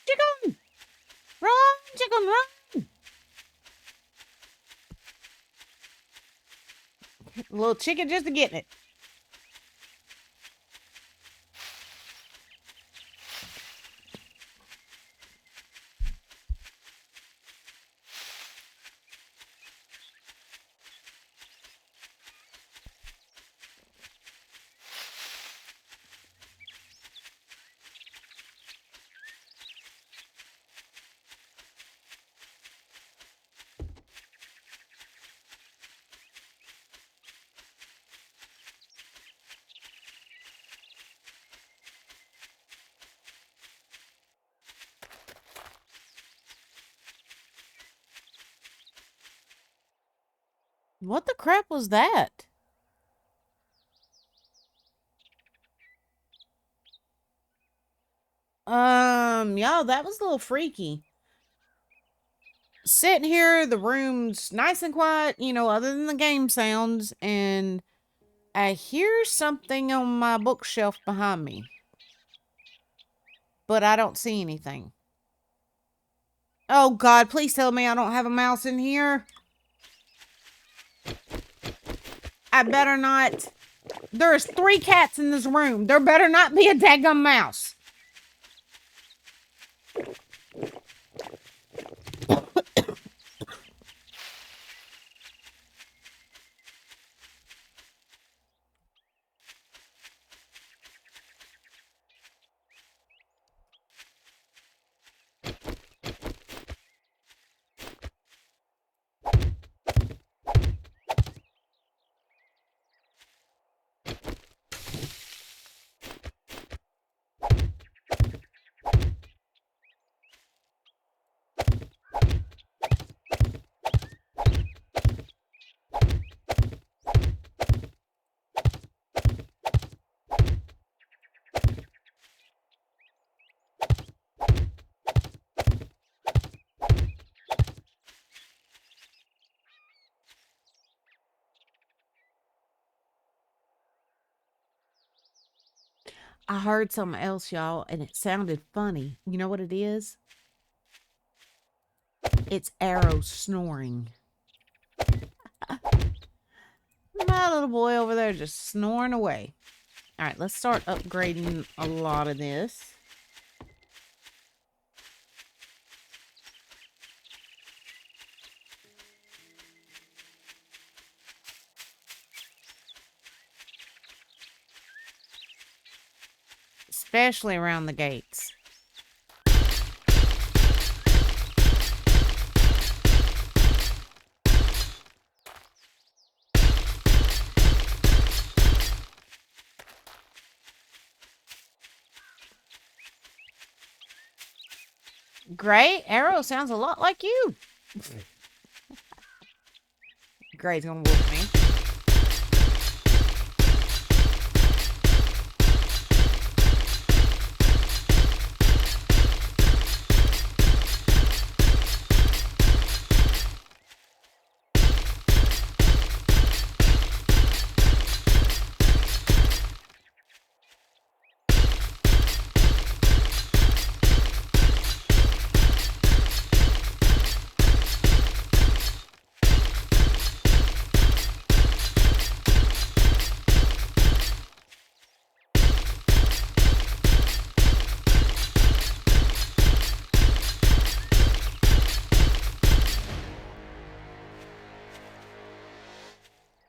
Chicken! Run, chicken, run! A little chicken just to getting it. What the crap was that? Y'all, that was a little freaky. Sitting here, the room's nice and quiet, you know, other than the game sounds, and I hear something on my bookshelf behind me. But I don't see anything. Oh, God, please tell me I don't have a mouse in here. I better not. There's 3 cats in this room. There better not be a daggum mouse. I heard something else, y'all, and it sounded funny. You know what it is? It's Arrow snoring. My little boy over there just snoring away. All right, let's start upgrading a lot of this. especially around the gates. Gray, Arrow sounds a lot like you. Gray's gonna whoop me.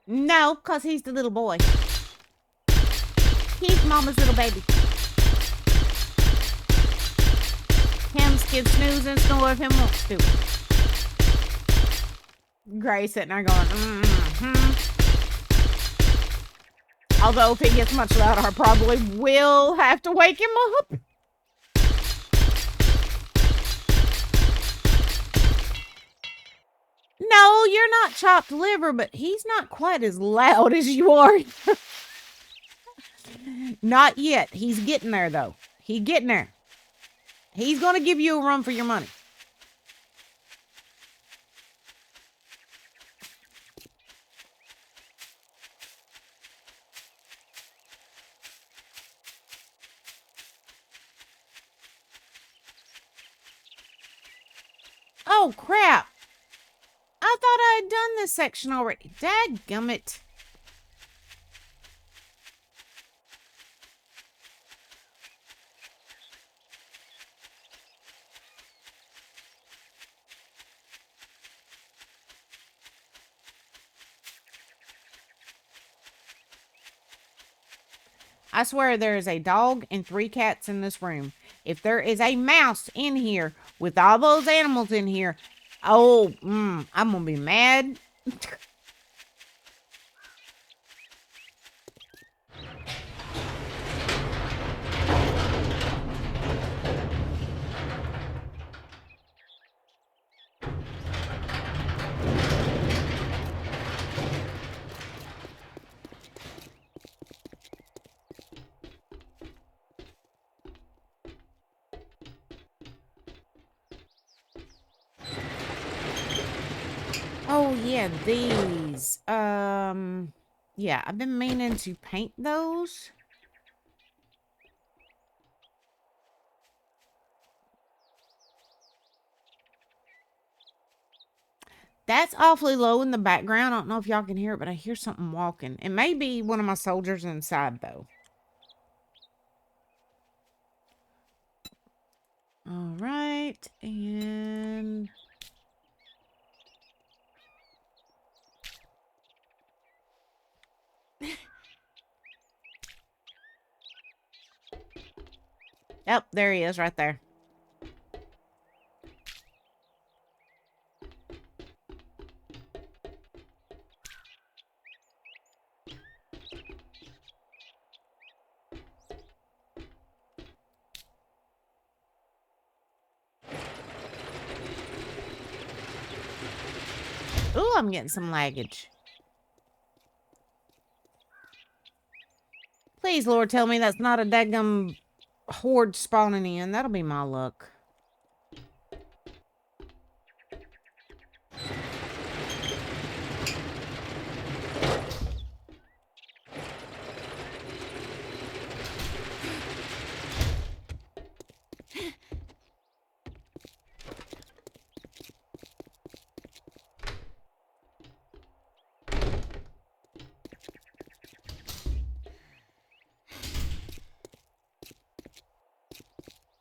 No, because he's the little boy. He's Mama's little baby. Him skid snooze and snore if him wants to. Gray sitting there going, Although if it gets much louder, I probably will have to wake him up. No, you're not chopped liver, but he's not quite as loud as you are. Not yet. He's getting there, though. He's getting there. He's going to give you a run for your money. Oh, crap. I thought I had done this section already. Dadgummit. I swear there is a dog and 3 cats in this room. If there is a mouse in here with all those animals in here, oh, I'm going to be mad. Oh, yeah, these. Yeah, I've been meaning to paint those. That's awfully low in the background. I don't know if y'all can hear it, but I hear something walking. It may be one of my soldiers inside, though. All right, and... Yep, there he is right there. Ooh, I'm getting some laggage. Please, Lord, tell me that's not a daggum horde spawning in. That'll be my luck.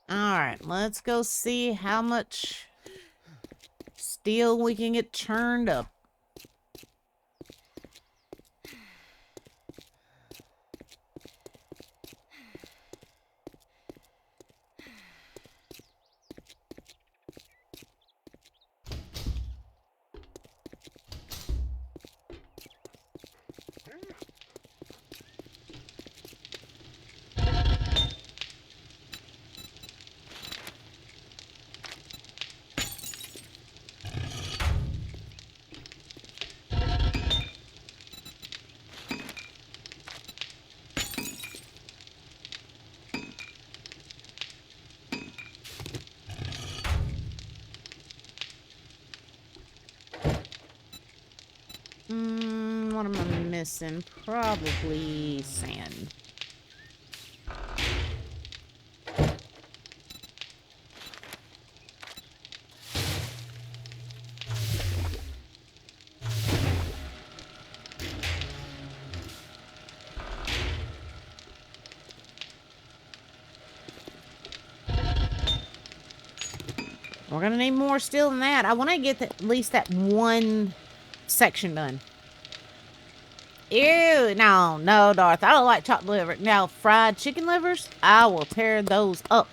Alright, let's go see how much steel we can get churned up. What am I missing? Probably sand. We're gonna need more still than that. I want to get at least that one section done. Ew, no, Darth. I don't like chopped liver. Now, fried chicken livers, I will tear those up.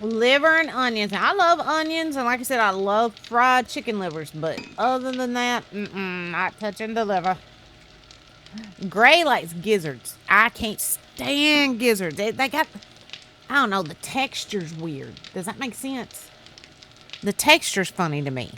Liver and onions. Now, I love onions, and like I said, I love fried chicken livers. But other than that, not touching the liver. Gray likes gizzards. I can't stand gizzards. They got, I don't know, the texture's weird. Does that make sense? The texture's funny to me.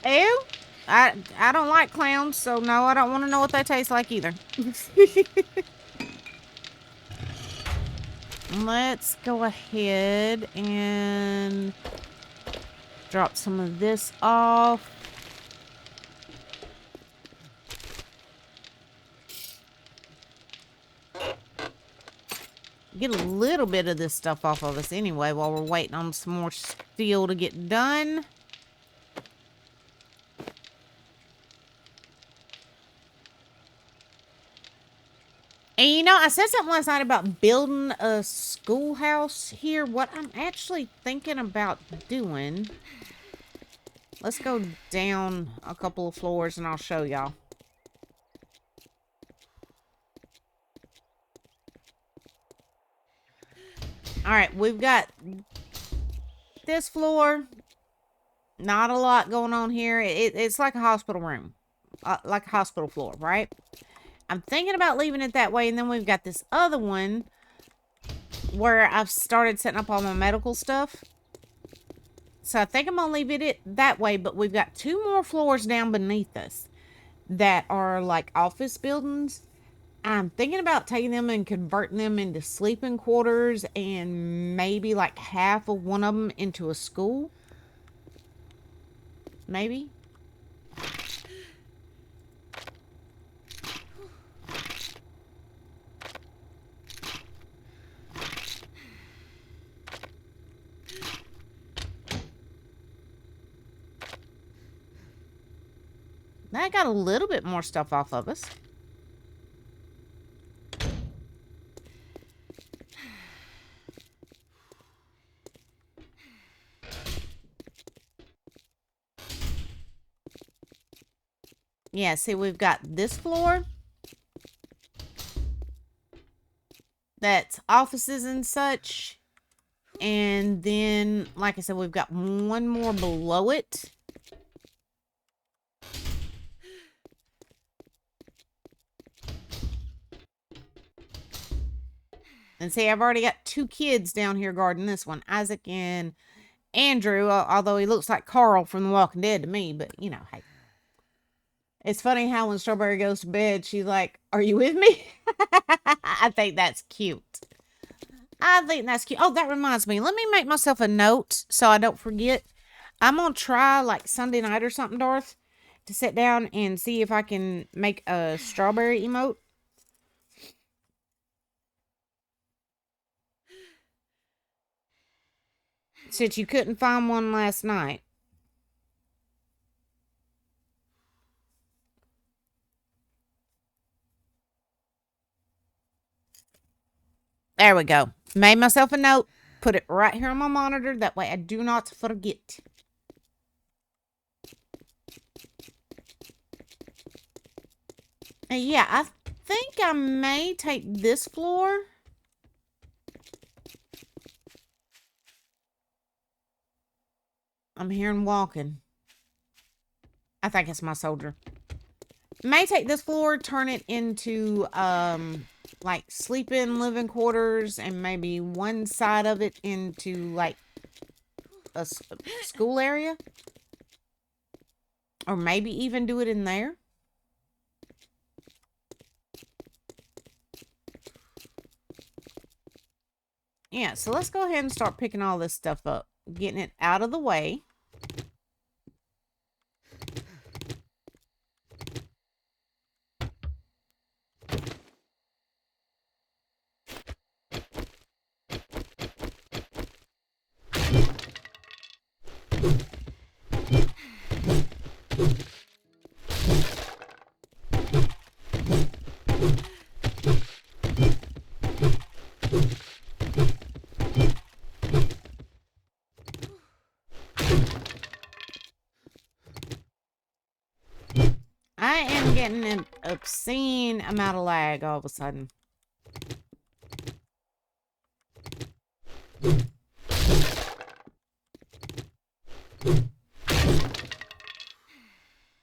Ew. I don't like clowns, so no, I don't want to know what they taste like either. Let's go ahead and drop some of this off. Get a little bit of this stuff off of us anyway while we're waiting on some more steel to get done. And you know, I said something last night about building a schoolhouse here. What I'm actually thinking about doing... Let's go down a couple of floors and I'll show y'all. Alright, we've got this floor. Not a lot going on here. It's like a hospital room. Like a hospital floor, right? I'm thinking about leaving it that way. And then we've got this other one where I've started setting up all my medical stuff. So I think I'm going to leave it that way. But we've got 2 more floors down beneath us that are like office buildings. I'm thinking about taking them and converting them into sleeping quarters and maybe like half of one of them into a school. Maybe. That got a little bit more stuff off of us. Yeah, see, we've got this floor. That's offices and such. And then, like I said, we've got one more below it. And see, I've already got 2 kids down here guarding this one. Isaac and Andrew, although he looks like Carl from The Walking Dead to me. But, you know, hey. It's funny how when Strawberry goes to bed, she's like, "Are you with me?" I think that's cute. I think that's cute. Oh, that reminds me. Let me make myself a note so I don't forget. I'm going to try like Sunday night or something, Darth, to sit down and see if I can make a strawberry emote. Since you couldn't find one last night. There we go. Made myself a note. Put it right here on my monitor. That way I do not forget. And yeah, I think I may take this floor I'm hearing walking. I think it's my soldier. May take this floor, turn it into like sleep-in living quarters, and maybe one side of it into like a school area, or maybe even do it in there. Yeah, so let's go ahead and start picking all this stuff up, getting it out of the way. I am getting an obscene amount of lag all of a sudden.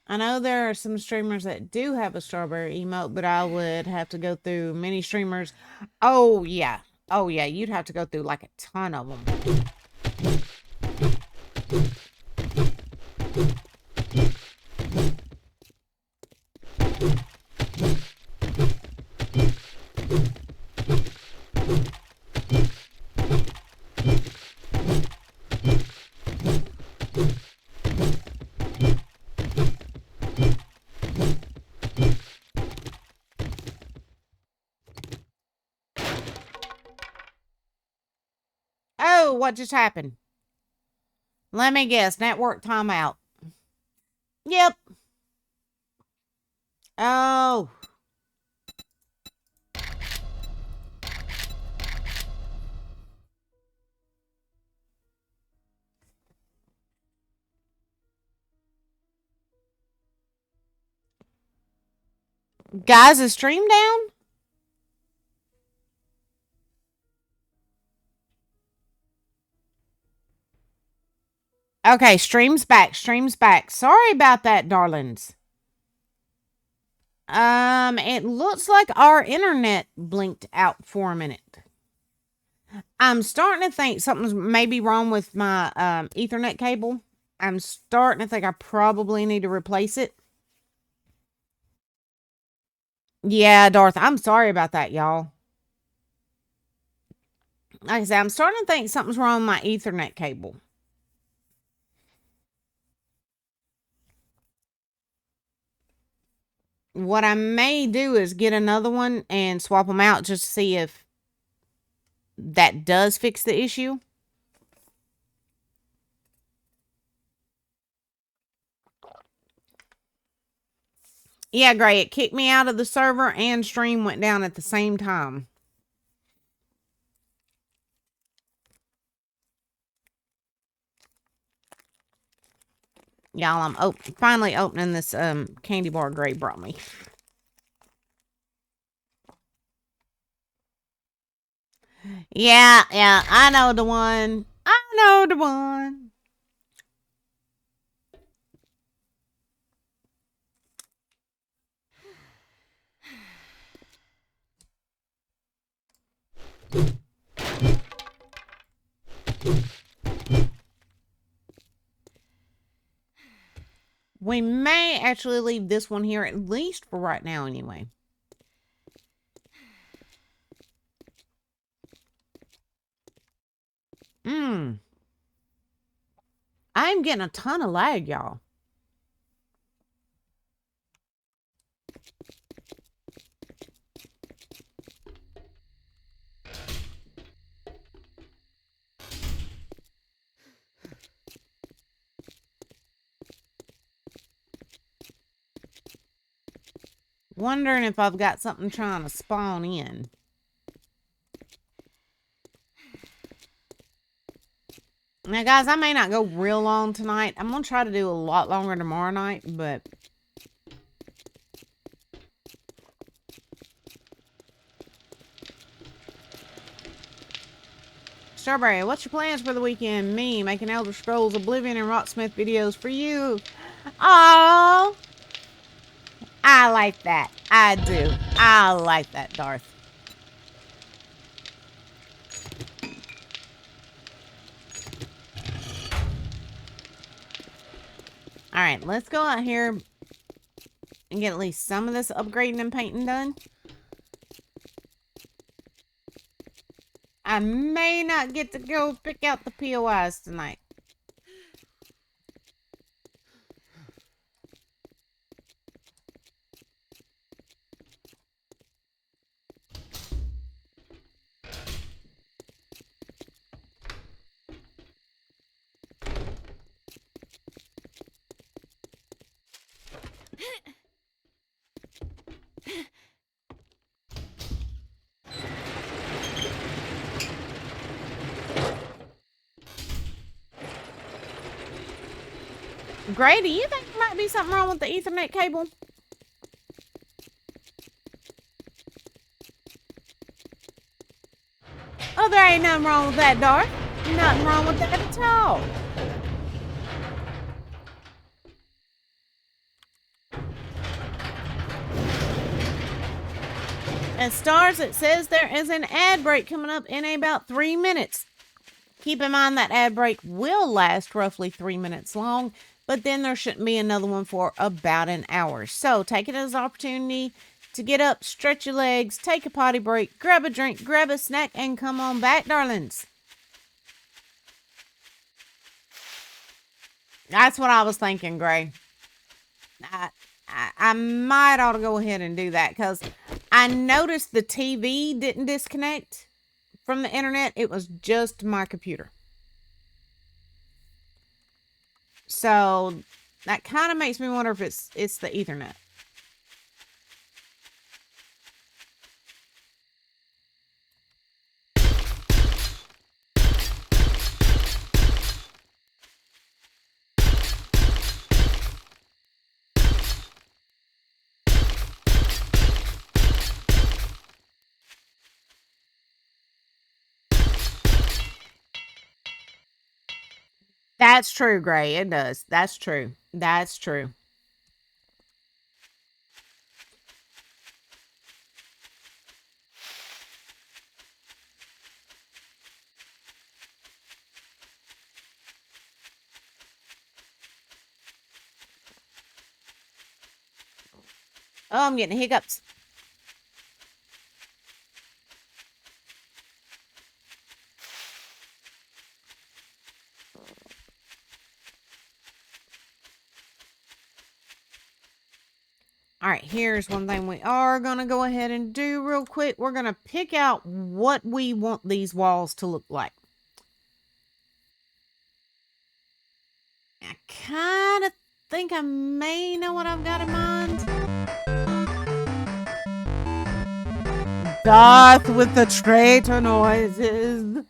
I know there are some streamers that do have a strawberry emote, but I would have to go through many streamers. Oh, yeah. Oh, yeah. You'd have to go through like a ton of them. Oh, what just happened? Let me guess. Network timeout. Yep. Oh. Guys, is stream down? Okay, stream's back. Stream's back. Sorry about that, darlings. It looks like our internet blinked out for a minute. I'm starting to think something's maybe wrong with my Ethernet cable. I'm starting to think I probably need to replace it. Yeah, Darth, I'm sorry about that, y'all. Like I said, I'm starting to think something's wrong with my Ethernet cable. What I may do is get another one and swap them out just to see if that does fix the issue. Yeah, Gray, it kicked me out of the server and stream went down at the same time. Y'all, I'm finally opening this candy bar Gray brought me. Yeah, I know the one. I know the one. We may actually leave this one here, at least for right now anyway. I'm getting a ton of lag, y'all. Wondering if I've got something trying to spawn in. Now, guys, I may not go real long tonight. I'm going to try to do a lot longer tomorrow night, but... Strawberry, what's your plans for the weekend? Me, making Elder Scrolls Oblivion and Rocksmith videos for you. Oh, I like that. I do. I like that, Darth. Alright, let's go out here and get at least some of this upgrading and painting done. I may not get to go pick out the POIs tonight. Gray, do you think there might be something wrong with the Ethernet cable? Oh, there ain't nothing wrong with that, Darth. Nothing wrong with that at all. As stars, it says there is an ad break coming up in about 3 minutes. Keep in mind that ad break will last roughly 3 minutes long, but then there shouldn't be another one for about an hour. So take it as an opportunity to get up, stretch your legs, take a potty break, grab a drink, grab a snack, and come on back, darlings. That's what I was thinking, Gray. I might ought to go ahead and do that because I noticed the TV didn't disconnect from the internet. It was just my computer. So that kind of makes me wonder if it's the Ethernet. That's true, Gray. It does. That's true. That's true. Oh, I'm getting hiccups. All right, here's one thing we are going to go ahead and do real quick. We're going to pick out what we want these walls to look like. I kind of think I may know what I've got in mind. Darth with the traitor noises.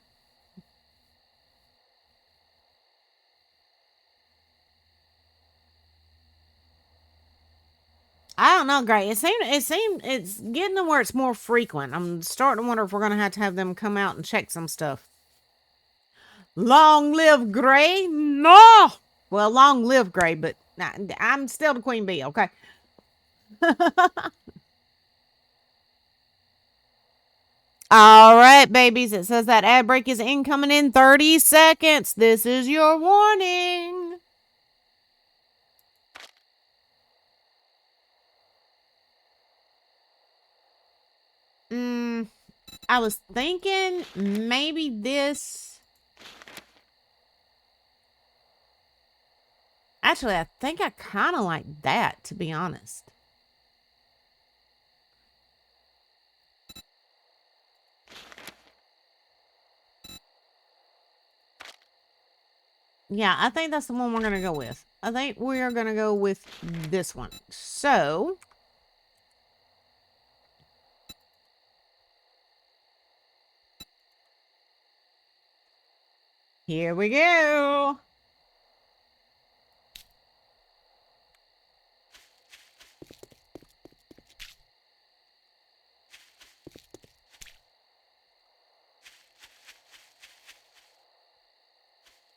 I don't know, Gray. It seemed it's getting to where it's more frequent. I'm starting to wonder if we're gonna have to have them come out and check some stuff. Long live Gray? No. Well, long live Gray, but I'm still the queen bee. Okay. All right, babies. It says that ad break is incoming in 30 seconds. This is your warning. I was thinking maybe this. Actually, I think I kind of like that, to be honest. Yeah, I think that's the one we're going to go with. I think we are going to go with this one. So, here we go.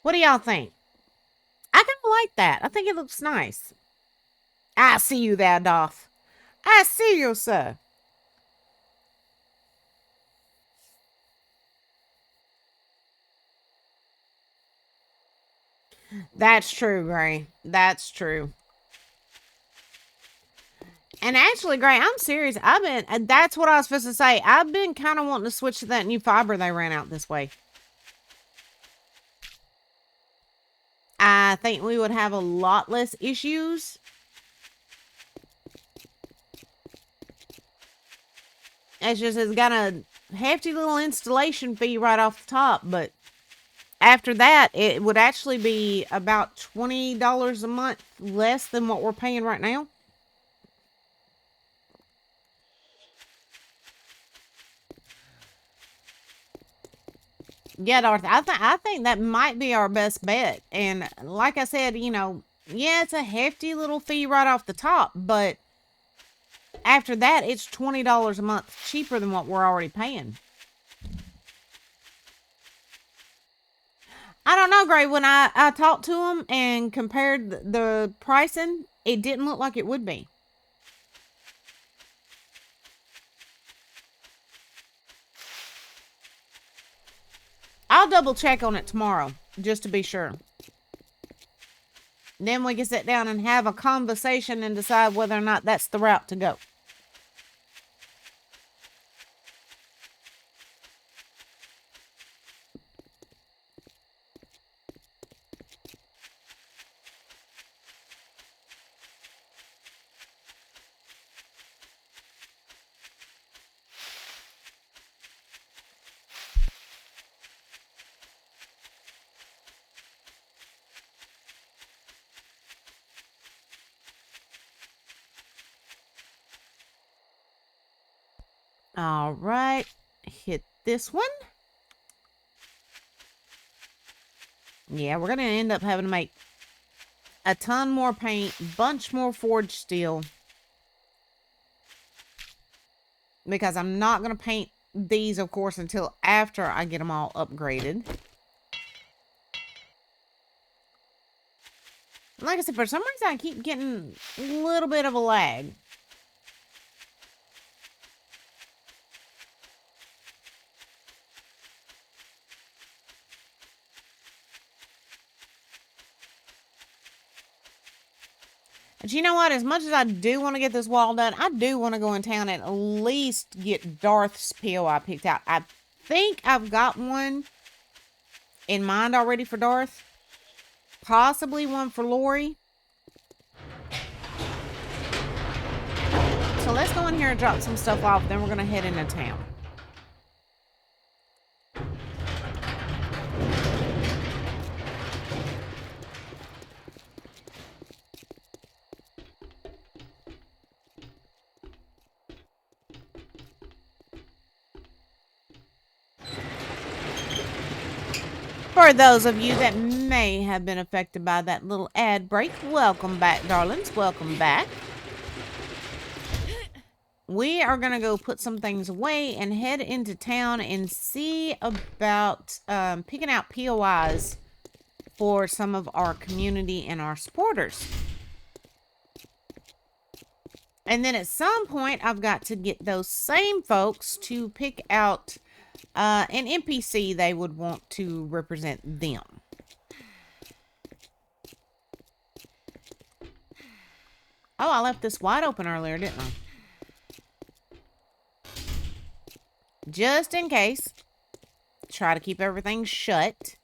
What do y'all think? I kind of like that. I think it looks nice. I see you there, Doth. I see you, sir. That's true, Gray. That's true. And actually, Gray, I'm serious. That's what I was supposed to say. I've been kind of wanting to switch to that new fiber they ran out this way. I think we would have a lot less issues. It's got a hefty little installation fee right off the top, but after that, it would actually be about $20 a month less than what we're paying right now. Yeah, Dorothy, I think that might be our best bet. And like I said, yeah, it's a hefty little fee right off the top, but after that, it's $20 a month cheaper than what we're already paying. I don't know, Gray. When I talked to them and compared the pricing, it didn't look like it would be. I'll double check on it tomorrow, just to be sure. Then we can sit down and have a conversation and decide whether or not that's the route to go. All right, hit this one. Yeah, we're going to end up having to make a ton more paint, bunch more forged steel. Because I'm not going to paint these, of course, until after I get them all upgraded. Like I said, for some reason, I keep getting a little bit of a lag. But you know what? As much as I do want to get this wall done, I do want to go in town and at least get Darth's POI picked out. I think I've got one in mind already for Darth. Possibly one for Lori. So let's go in here and drop some stuff off. Then we're going to head into town. For those of you that may have been affected by that little ad break, welcome back, darlings. Welcome back. We are going to go put some things away and head into town and see about picking out POIs for some of our community and our supporters. And then at some point, I've got to get those same folks to pick out an NPC they would want to represent them. Oh, I left this wide open earlier, didn't I? Just in case. Try to keep everything shut.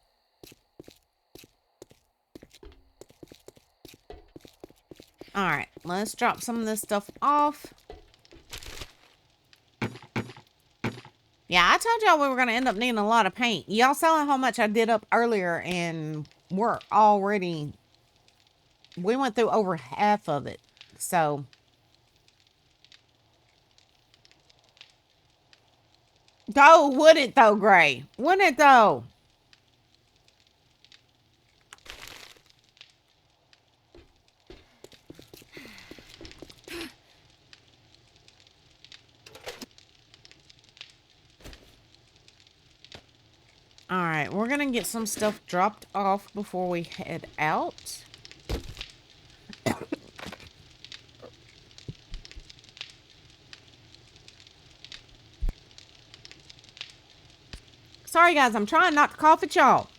Alright, let's drop some of this stuff off. Yeah, I told y'all we were going to end up needing a lot of paint. Y'all saw how much I did up earlier, and we're already... We went through over half of it, so... Oh, would it though, Gray? Wouldn't it though? Alright. Alright, we're gonna get some stuff dropped off before we head out. Sorry guys, I'm trying not to cough at y'all.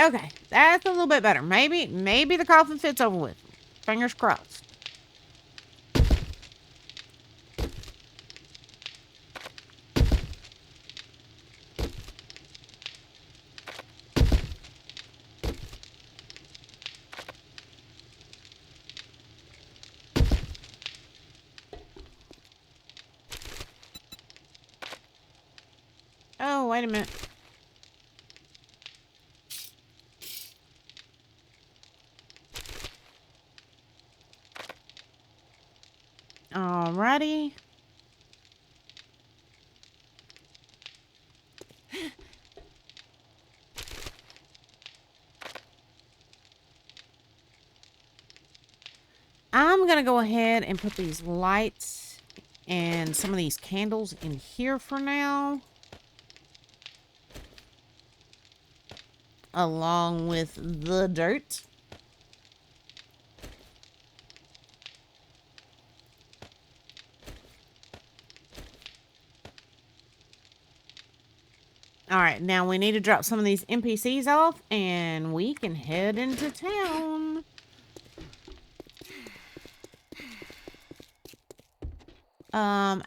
Okay, that's a little bit better. Maybe the coughing fit's over with. Fingers crossed. Oh, wait a minute. Alrighty. I'm gonna go ahead and put these lights and some of these candles in here for now. Along with the dirt. Alright, now we need to drop some of these NPCs off and we can head into town.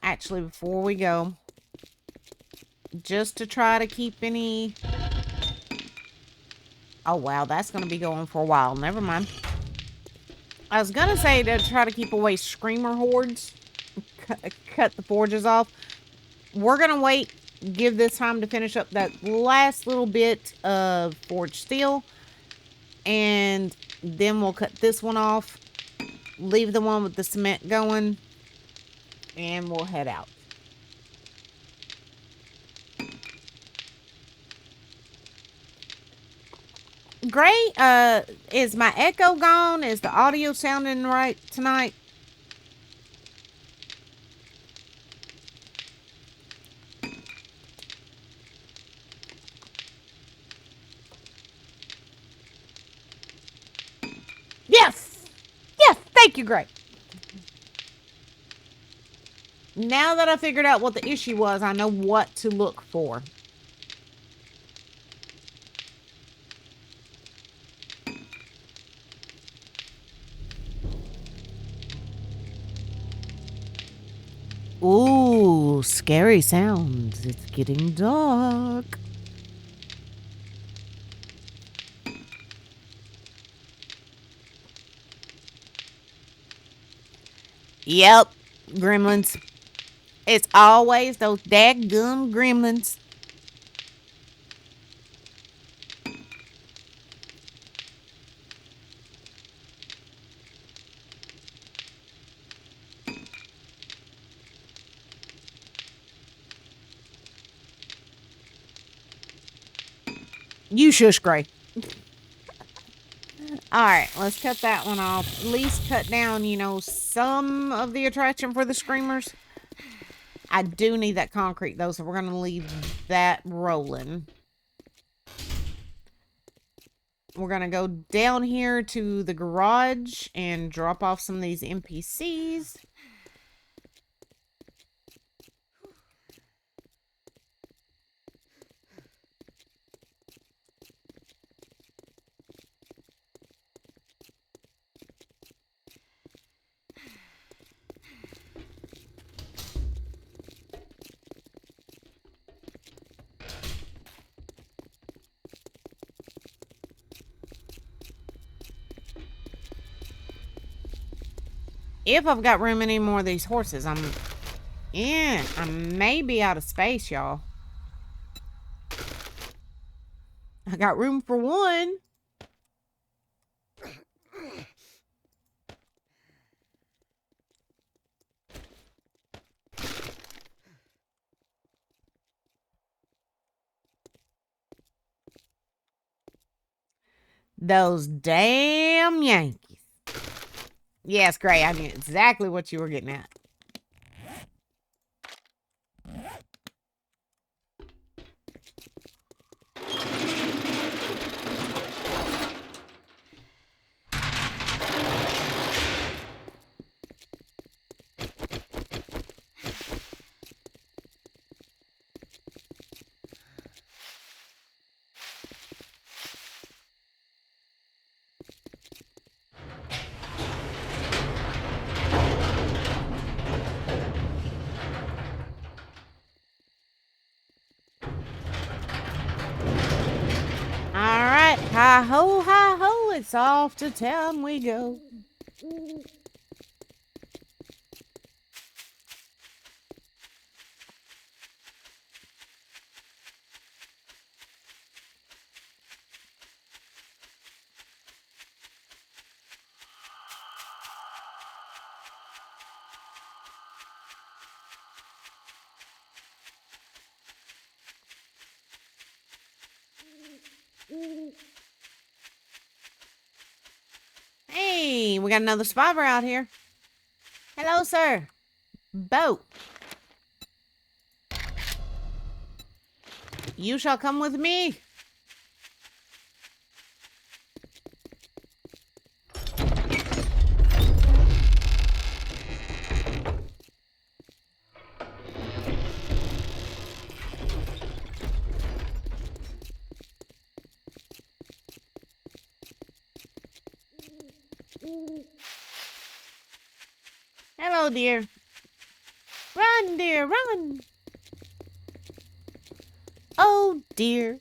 Actually, before we go, just to try to keep any... Oh, wow, that's going to be going for a while. Never mind. I was going to say to try to keep away screamer hordes. Cut the forges off. We're going to wait. Give this time to finish up that last little bit of forged steel. And then we'll cut this one off. Leave the one with the cement going. And we'll head out. Great. Is my echo gone? Is the audio sounding right tonight? Yes! Yes! Thank you, Gray. Now that I figured out what the issue was, I know what to look for. Ooh, scary sounds. It's getting dark. Yep, gremlins. It's always those daggum gremlins. You shush, Gray. Alright, let's cut that one off. At least cut down, you know, some of the attraction for the screamers. I do need that concrete, though, so we're going to leave that rolling. We're going to go down here to the garage and drop off some of these NPCs. If I've got room any more of these horses, I may be out of space, y'all. I got room for one. Those damn Yankees. Yes, Gray, I knew exactly what you were getting at. All right, hi ho, it's off to town we go. Hey, we got another survivor out here. Hello, sir. Boat. You shall come with me. Hello, dear. Run, dear, run. Oh, dear.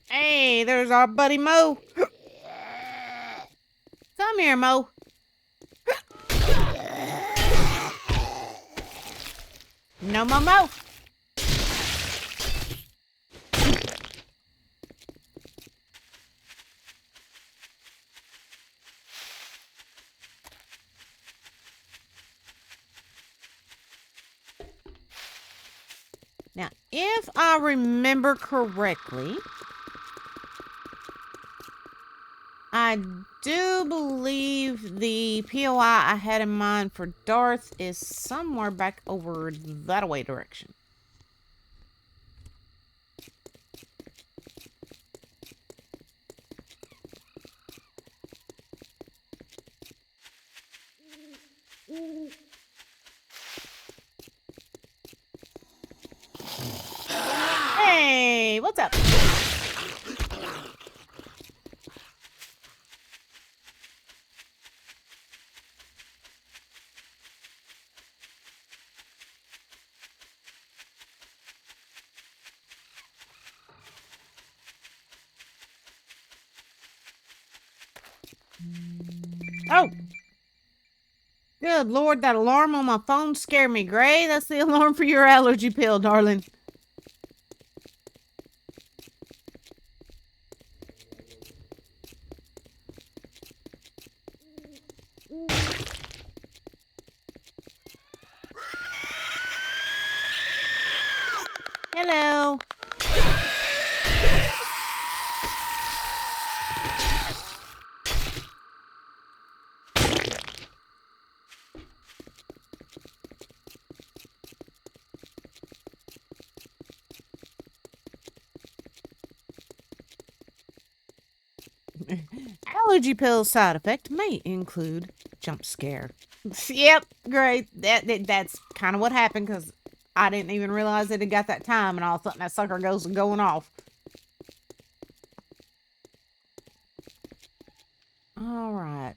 Hey, there's our buddy Mo. Come here, Mo. No more Mo. Now, if I remember correctly, I do believe the POI I had in mind for Darth is somewhere back over that way direction. Hey, what's up? Oh! Good Lord, that alarm on my phone scared me, Gray. That's the alarm for your allergy pill, darling. Hello. Allergy pill side effect may include jump scare. Yep, great. That's kind of what happened because I didn't even realize it had got that time, and all of a sudden that sucker goes going off. All right.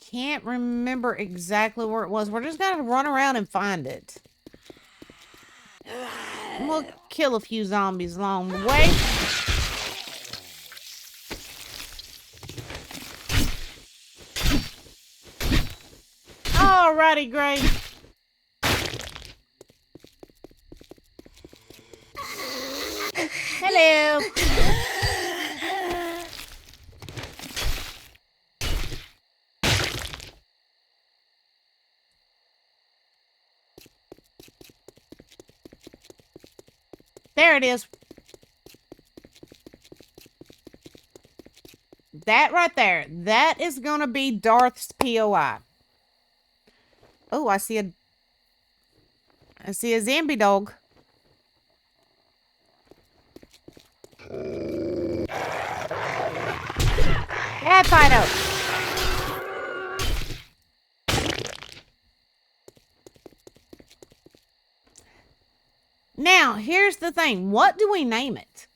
Can't remember exactly where it was. We're just gonna run around and find it. Well, kill a few zombies along the way. Alrighty, Gray. Hello. There it is. That right there. That is going to be Darth's POI. Oh, I see a zombie dog. Yeah, Fido. Now, here's the thing. What do we name it?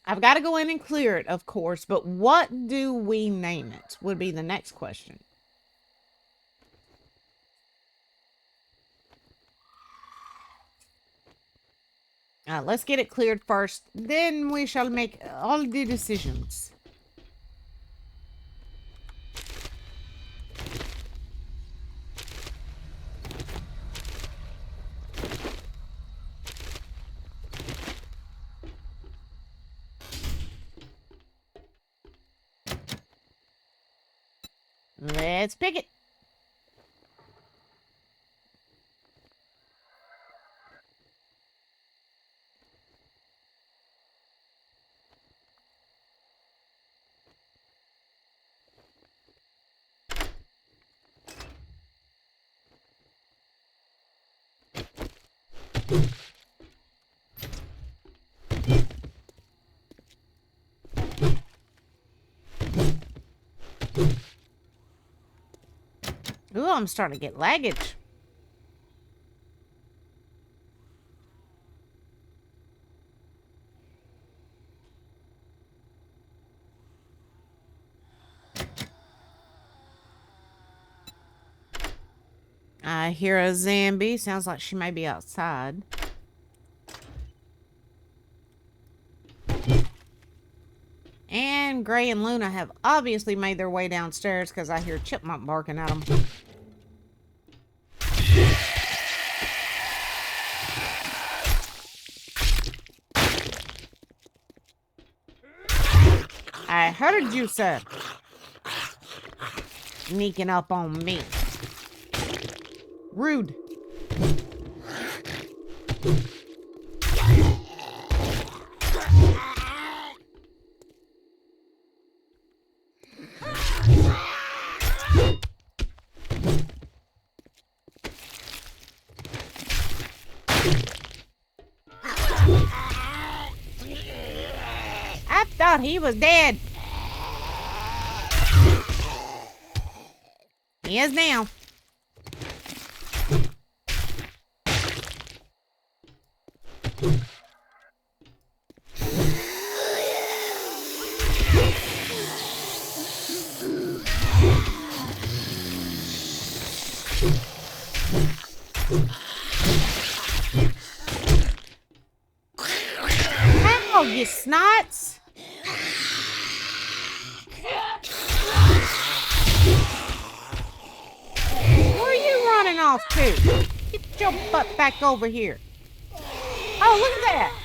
I've got to go in and clear it, of course, but what do we name it would be the next question. Let's get it cleared first. Then we shall make all the decisions. Let's pick it. Ooh, I'm starting to get laggage. I hear a zombie. Sounds like she may be outside. And Gray and Luna have obviously made their way downstairs because I hear Chipmunk barking at them. I heard you, sir. Sneaking up on me. Rude. I thought he was dead. He is now. Ow, you snots! Where are you running off to? Get your butt back over here. Oh, look at that!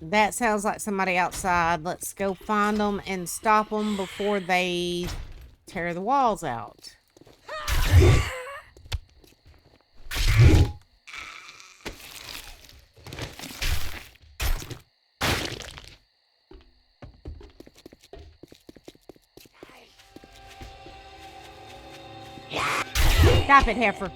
That sounds like somebody outside. Let's go find them and stop them before they tear the walls out. Stop it, heifer.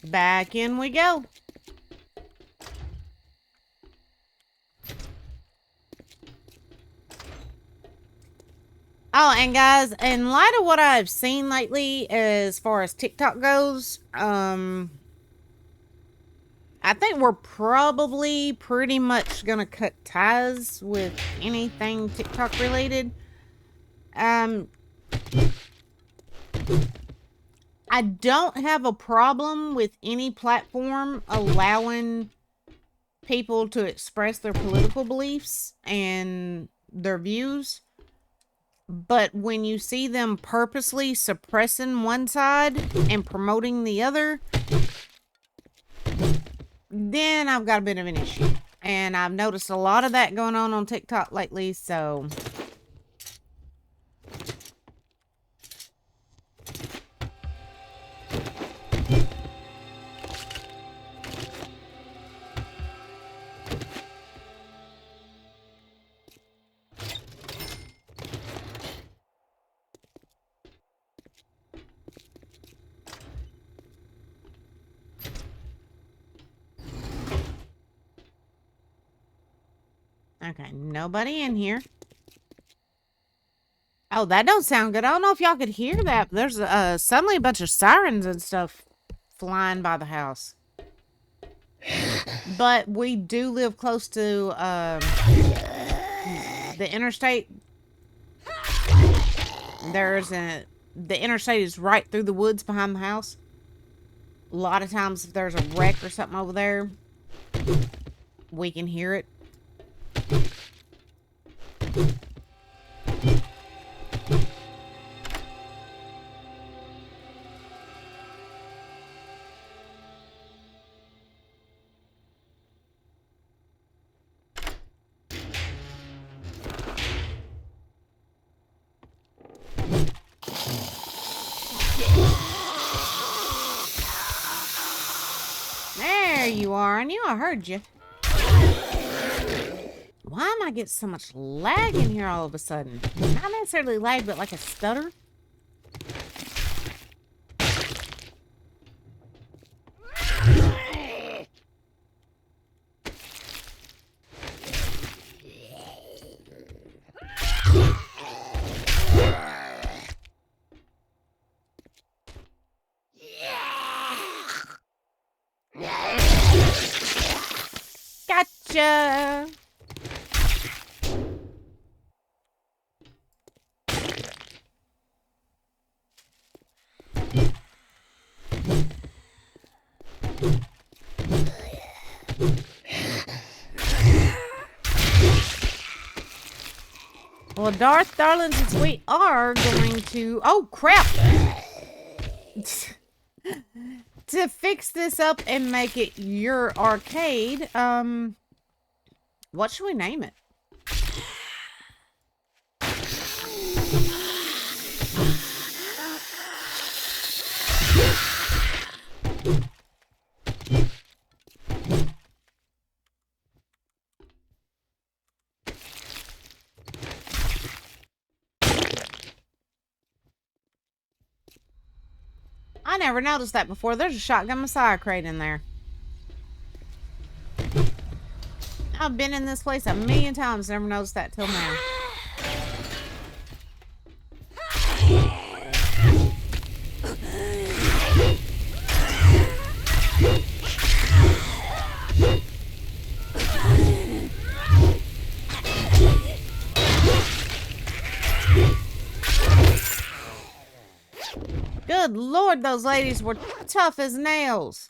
Back in we go. Oh, and guys, in light of what I've seen lately as far as TikTok goes, I think we're probably pretty much gonna cut ties with anything TikTok related. I don't have a problem with any platform allowing people to express their political beliefs and their views. But when you see them purposely suppressing one side and promoting the other, then I've got a bit of an issue. And I've noticed a lot of that going on TikTok lately, so... Okay, nobody in here. Oh, that don't sound good. I don't know if y'all could hear that, but there's suddenly a bunch of sirens and stuff flying by the house. But we do live close to the interstate. The interstate is right through the woods behind the house. A lot of times if there's a wreck or something over there, we can hear it. There you are. I knew I heard you. Why am I getting so much lag in here all of a sudden? Not necessarily lag, but like a stutter. Gotcha. Well, darling, since we are going to... Oh, crap! To fix this up and make it your arcade, what should we name it? I never noticed that before. There's a shotgun Messiah crate in there. I've been in this place a million times, never noticed that till now. Good Lord, those ladies were tough as nails.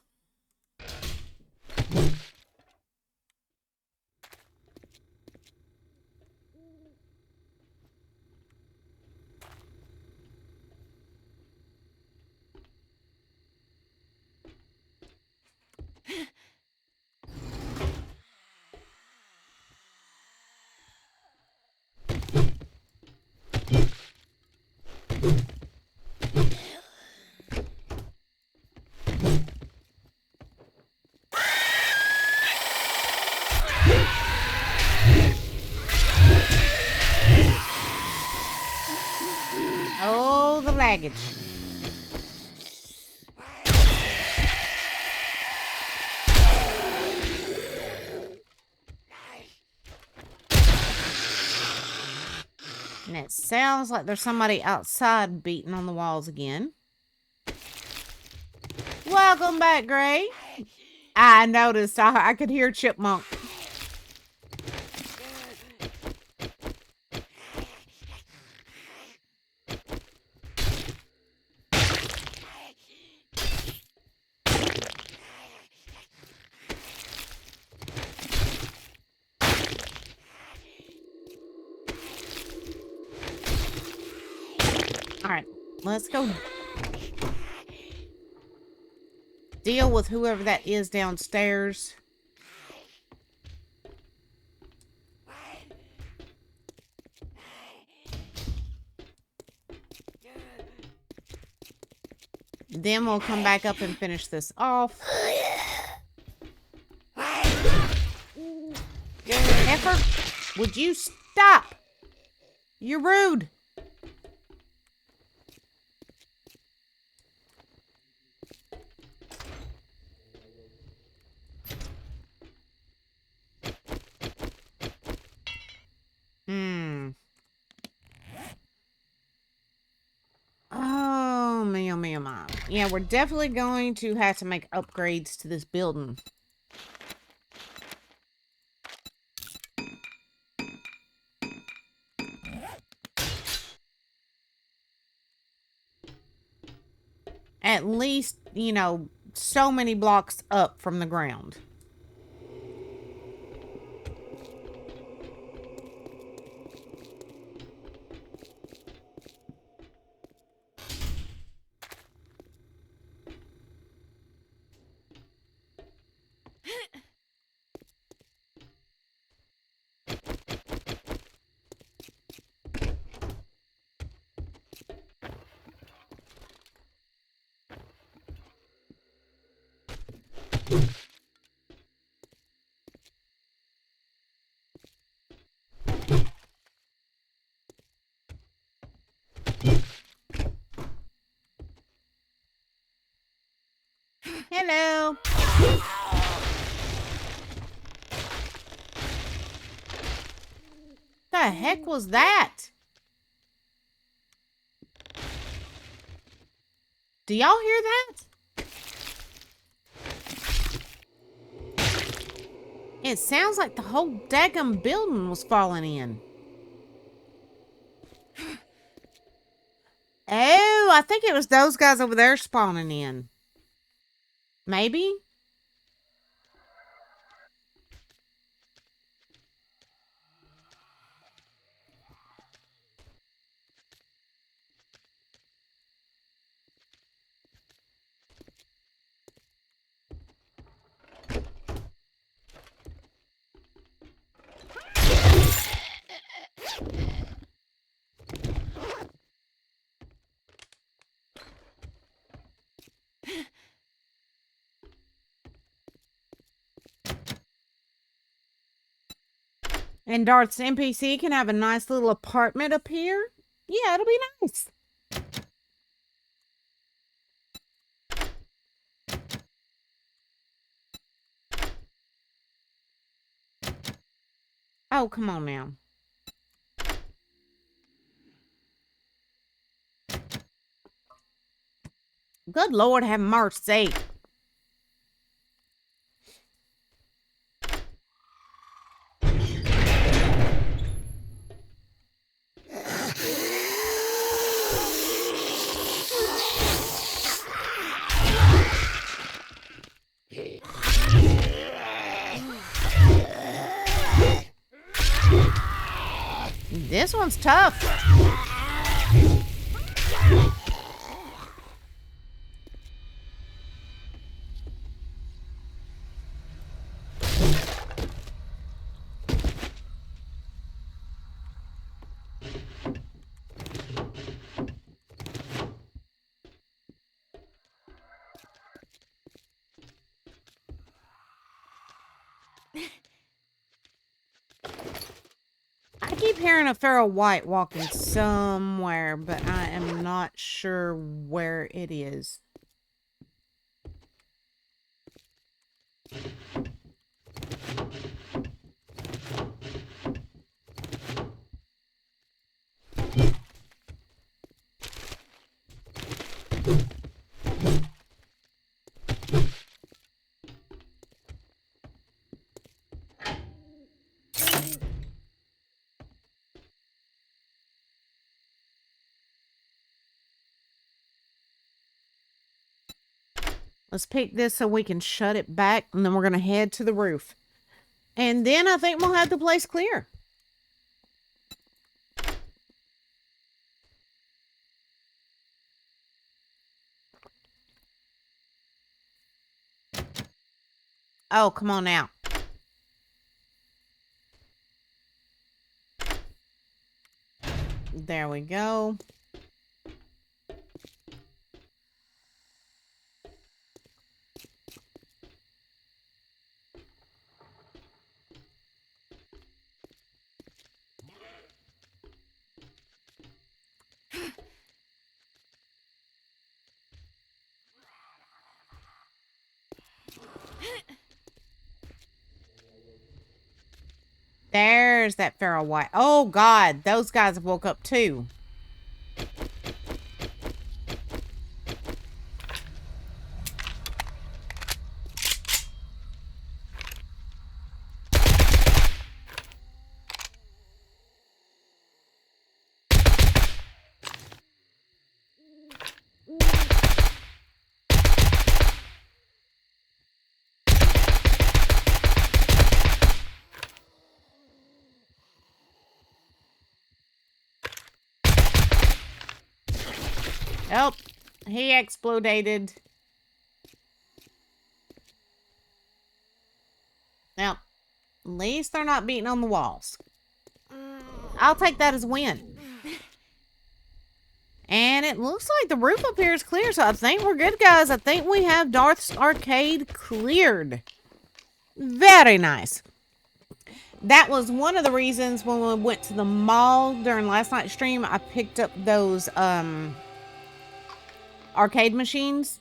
Oh, the baggage. And it sounds like there's somebody outside beating on the walls again. Welcome back, Gray. I noticed. I could hear Chipmunk. All right, let's go deal with whoever that is downstairs. Then we'll come back up and finish this off. Heifer, would you stop? You're rude. Oh, me, oh, me, oh, my. Yeah, we're definitely going to have to make upgrades to this building. At least, you know, so many blocks up from the ground. Hello. The heck was that? Do y'all hear that? It sounds like the whole daggum building was falling in. Oh, I think it was those guys over there spawning in. Maybe? And Darth's NPC can have a nice little apartment up here? Yeah, it'll be nice. Oh, come on now. Good Lord, have mercy. This one's tough. I keep hearing a feral white walking somewhere, but I am not sure where it is. Let's pick this so we can shut it back, and then we're going to head to the roof. And then I think we'll have the place clear. Oh, come on now. There we go. There's that feral white. Oh, God. Those guys have woke up, too. Oh, he exploded. Now, at least they're not beating on the walls. I'll take that as a win. And it looks like the roof up here is clear, so I think we're good, guys. I think we have Darth's Arcade cleared. Very nice. That was one of the reasons when we went to the mall during last night's stream, I picked up those arcade machines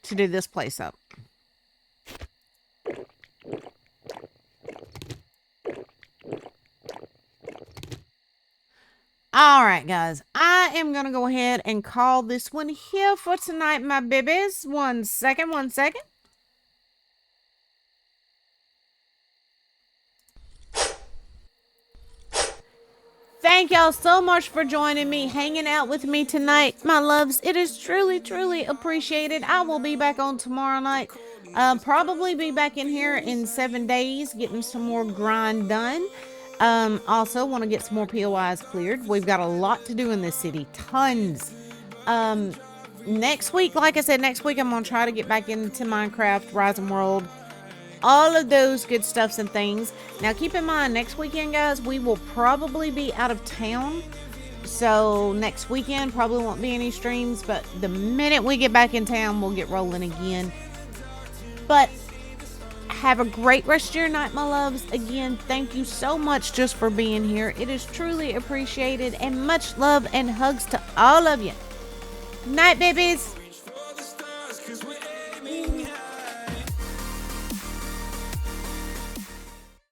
to do this place up. All right, guys, I am going to go ahead and call this one here for tonight, my babies. One second. Thank y'all so much for joining me, hanging out with me tonight, my loves. It is truly, truly appreciated. I will be back on tomorrow night. Probably be back in here in 7 days, getting some more grind done. Also want to get some more POIs cleared. We've got a lot to do in this city. Tons. Next week, like I said, next week I'm going to try to get back into Minecraft, Rising World, all of those good stuffs and things. Now, keep in mind, next weekend, guys, we will probably be out of town. So, next weekend probably won't be any streams, but the minute we get back in town, we'll get rolling again. But have a great rest of your night, my loves. Again, thank you so much just for being here. It is truly appreciated, and much love and hugs to all of you. Night, babies.